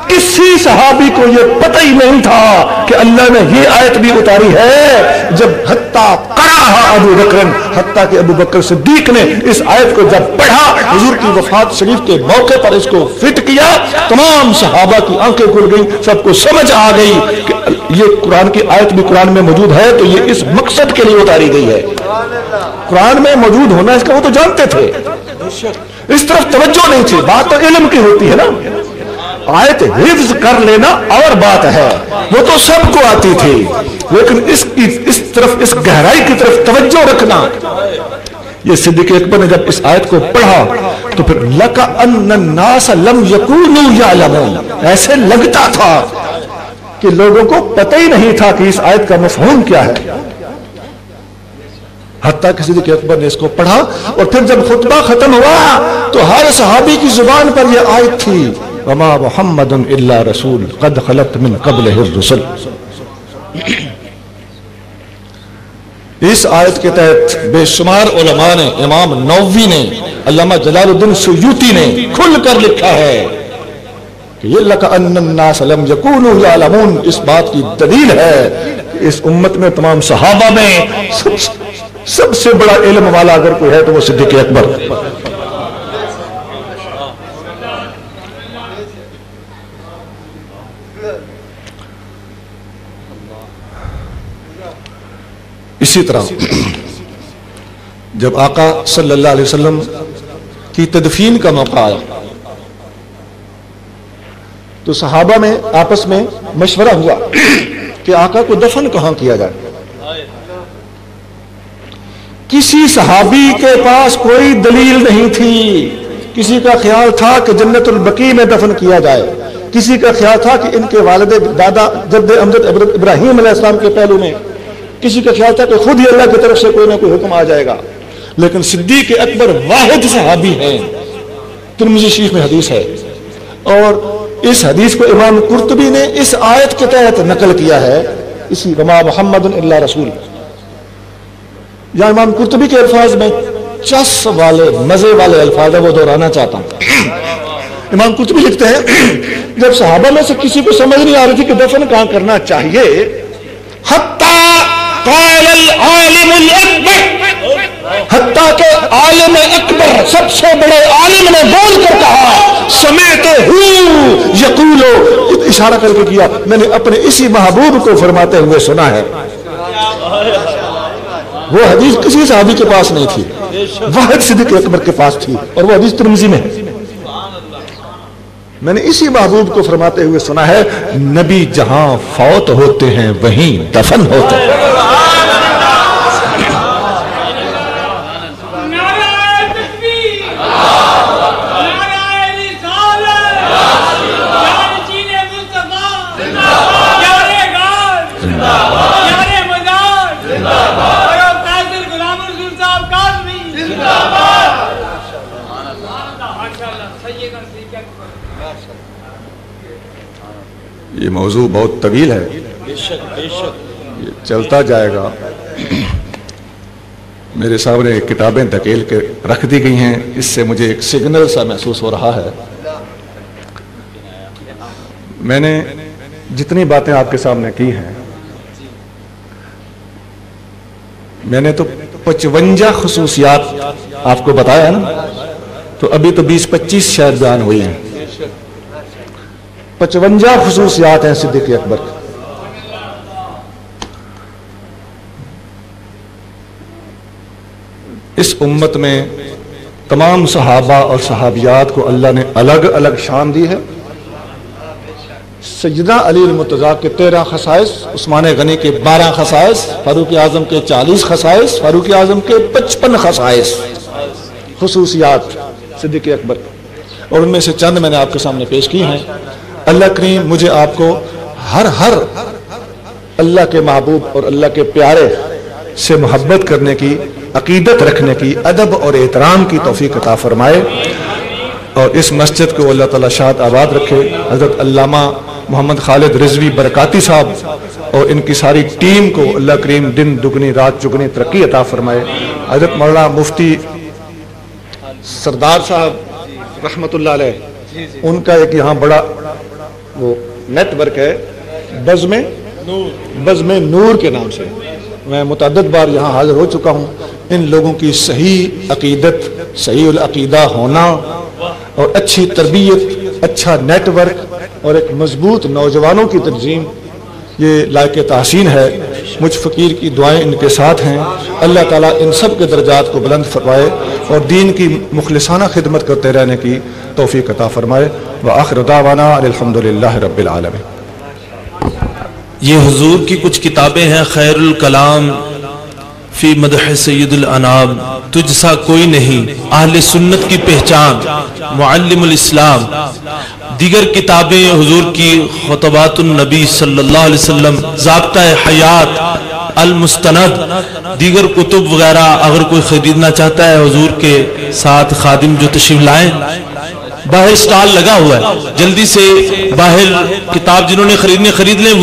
[SPEAKER 2] کسی صحابی کو یہ پتہ ہی نہیں تھا کہ اللہ نے یہ آیت بھی اتاری ہے. جب حتیٰ کہ ابو بکر صدیق نے اس آیت کو جب پڑھا، حضور کی وفات شریف کے موقع پر اس کو فٹ کیا، تمام صحابہ کی آنکھیں کھل گئی، سب کو سمجھ آ گئی کہ یہ قرآن کی آیت بھی قرآن میں موجود ہے تو یہ اس مقصد کے لیے اتاری گئی ہے. قرآن میں موجود ہونا اس کا وہ تو جانتے تھے، اس طرف توجہ نہیں تھی. بات تو علم کی ہوتی ہے نا، آیت حفظ کر لینا اور بات ہے، وہ تو سب کو آتی تھی، لیکن اس طرف، اس گہرائی کی طرف توجہ رکھنا. یہ صدیق اکبر نے جب اس آیت کو پڑھا تو پھر لَكَأَنَّ النَّاسَ لَمْ يَكُونُوا يَعْلَمُونَ، ایسے لگتا تھا کہ لوگوں کو پتہ ہی نہیں تھا کہ اس آیت کا مفہوم کیا ہے. حتیٰ کہ صدیق اکبر نے اس کو پڑھا اور پھر جب خطبہ ختم ہوا تو ہر صحابی کی زبان پر یہ آیت تھی، وَمَا مُحَمَّدٌ إِلَّا رَسُولٌ قَدْ خَلَتْ مِنْ قَبْلِهِ الرُّسُلُ. اس آیت کے تحت بے شمار علماء نے، امام نووی نے، علامہ جلال الدین سیوطی نے کھل کر لکھا ہے کہ یہ لَكَأَنَّ النَّاسَ لَمْ يَكُونُوا يَعْلَمُونَ اس بات کی دلیل ہے کہ اس امت میں تمام صحابہ میں سب سے بڑا علم والا اگر کوئی ہے تو وہ صدیق اکبر. اسی طرح جب آقا صلی اللہ علیہ وسلم کی تدفین کا موقع آیا تو صحابہ میں آپس میں مشورہ ہوا کہ آقا کو دفن کہاں کیا جائے. کسی صحابی کے پاس کوئی دلیل نہیں تھی. کسی کا خیال تھا کہ جنت البقیع میں دفن کیا جائے، کسی کا خیال تھا کہ ان کے والد دادا جد امجد ابراہیم علیہ السلام کے پہلو میں، کسی کا خیال تھا کہ خود ہی اللہ کی طرف سے کوئی نہ کوئی حکم آ جائے گا. لیکن صدیق اکبر واحد صحابی ہیں. ترمذی شریف میں حدیث ہے اور اس حدیث کو امام قرطبی نے اس آیت کے تحت نقل کیا ہے، اسی وما محمد الا رسول. یا امام قرطبی کے الفاظ میں چس والے مزے والے الفاظ ہے، وہ دہرانا چاہتا ہوں. امام قرطبی لکھتے ہیں جب صحابہ میں سے کسی کو سمجھ نہیں آ رہی تھی کہ دفن کہاں کرنا چاہیے، قال العالم الاکبر، حتیٰ کہ عالم اکبر سب سے بڑے عالم نے بول کر کہا سمعتہ یقول، اشارہ کر کے کیا میں نے اپنے اسی محبوب کو فرماتے ہوئے سنا ہے. وہ حدیث کسی صحابی کے پاس نہیں تھی، واحد صدیق اکبر کے پاس تھی اور وہ حدیث ترمذی میں ہے. میں نے اسی محبوب کو فرماتے ہوئے سنا ہے نبی جہاں فوت ہوتے ہیں وہیں دفن ہوتے ہیں. یہ موضوع بہت طویل ہے، یہ چلتا جائے گا. میرے سامنے کتابیں دھکیل کے رکھ دی گئی ہیں، اس سے مجھے ایک سگنل سا محسوس ہو رہا ہے. میں نے جتنی باتیں آپ کے سامنے کی ہیں، میں نے تو 55 خصوصیات آپ کو بتایا نا، تو ابھی تو 20-25 شاید بیان ہوئی ہیں. 55 خصوصیات ہیں صدیق اکبر کی. اس امت میں تمام صحابہ اور صحابیات کو اللہ نے الگ الگ شان دی ہے. سیدنا علی المرتضیٰ کے 13 خصائص، عثمان غنی کے 12 خصائص، فاروق اعظم کے 40 خصائص، فاروق اعظم کے 55 خصائص، خصوصیات صدیق اکبر، اور ان میں سے چند میں نے آپ کے سامنے پیش کی ہیں. اللہ کریم مجھے آپ کو ہر اللہ کے محبوب اور اللہ کے پیارے سے محبت کرنے کی، عقیدت رکھنے کی، ادب اور احترام کی توفیق عطا فرمائے، اور اس مسجد کو اللہ تعالیٰ شاد آباد رکھے. حضرت علامہ محمد خالد رضوی برکاتی صاحب اور ان کی ساری ٹیم کو اللہ کریم دن دگنی رات چگنی ترقی عطا فرمائے۔ حضرت مولانا مفتی سردار صاحب رحمۃ اللہ علیہ، ان کا ایک یہاں بڑا وہ نیٹ ورک ہے بزم نور کے نام سے، میں متعدد بار یہاں حاضر ہو چکا ہوں۔ ان لوگوں کی صحیح عقیدت، صحیح العقیدہ ہونا اور اچھی تربیت، اچھا نیٹ ورک اور ایک مضبوط نوجوانوں کی تنظیم، یہ لائق تحسین ہے۔ مجھ فقیر کی دعائیں ان کے ساتھ ہیں، اللہ تعالیٰ ان سب کے درجات کو بلند فرمائے اور دین کی مخلصانہ خدمت کرتے رہنے کی توفیق عطا فرمائے۔ وآخر دعوانا الحمدللہ رب العالمین۔
[SPEAKER 1] یہ حضور کی کچھ کتابیں ہیں، خیر الکلام فی مدح سید الانام، تجھ سا کوئی نہیں، اہل سنت کی پہچان، معلم الاسلام۔ دیگر کتابیں حضور کی خطبات النبی صلی اللہ علیہ وسلم، ضابطہ حیات، المستند، دیگر کتب وغیرہ اگر کوئی خریدنا چاہتا ہے حضور کے ساتھ خادم جو تشریف لائیں، باہر سٹال لگا ہوا ہے، جلدی سے باہر کتاب جنہوں نے خریدنے خرید لیں۔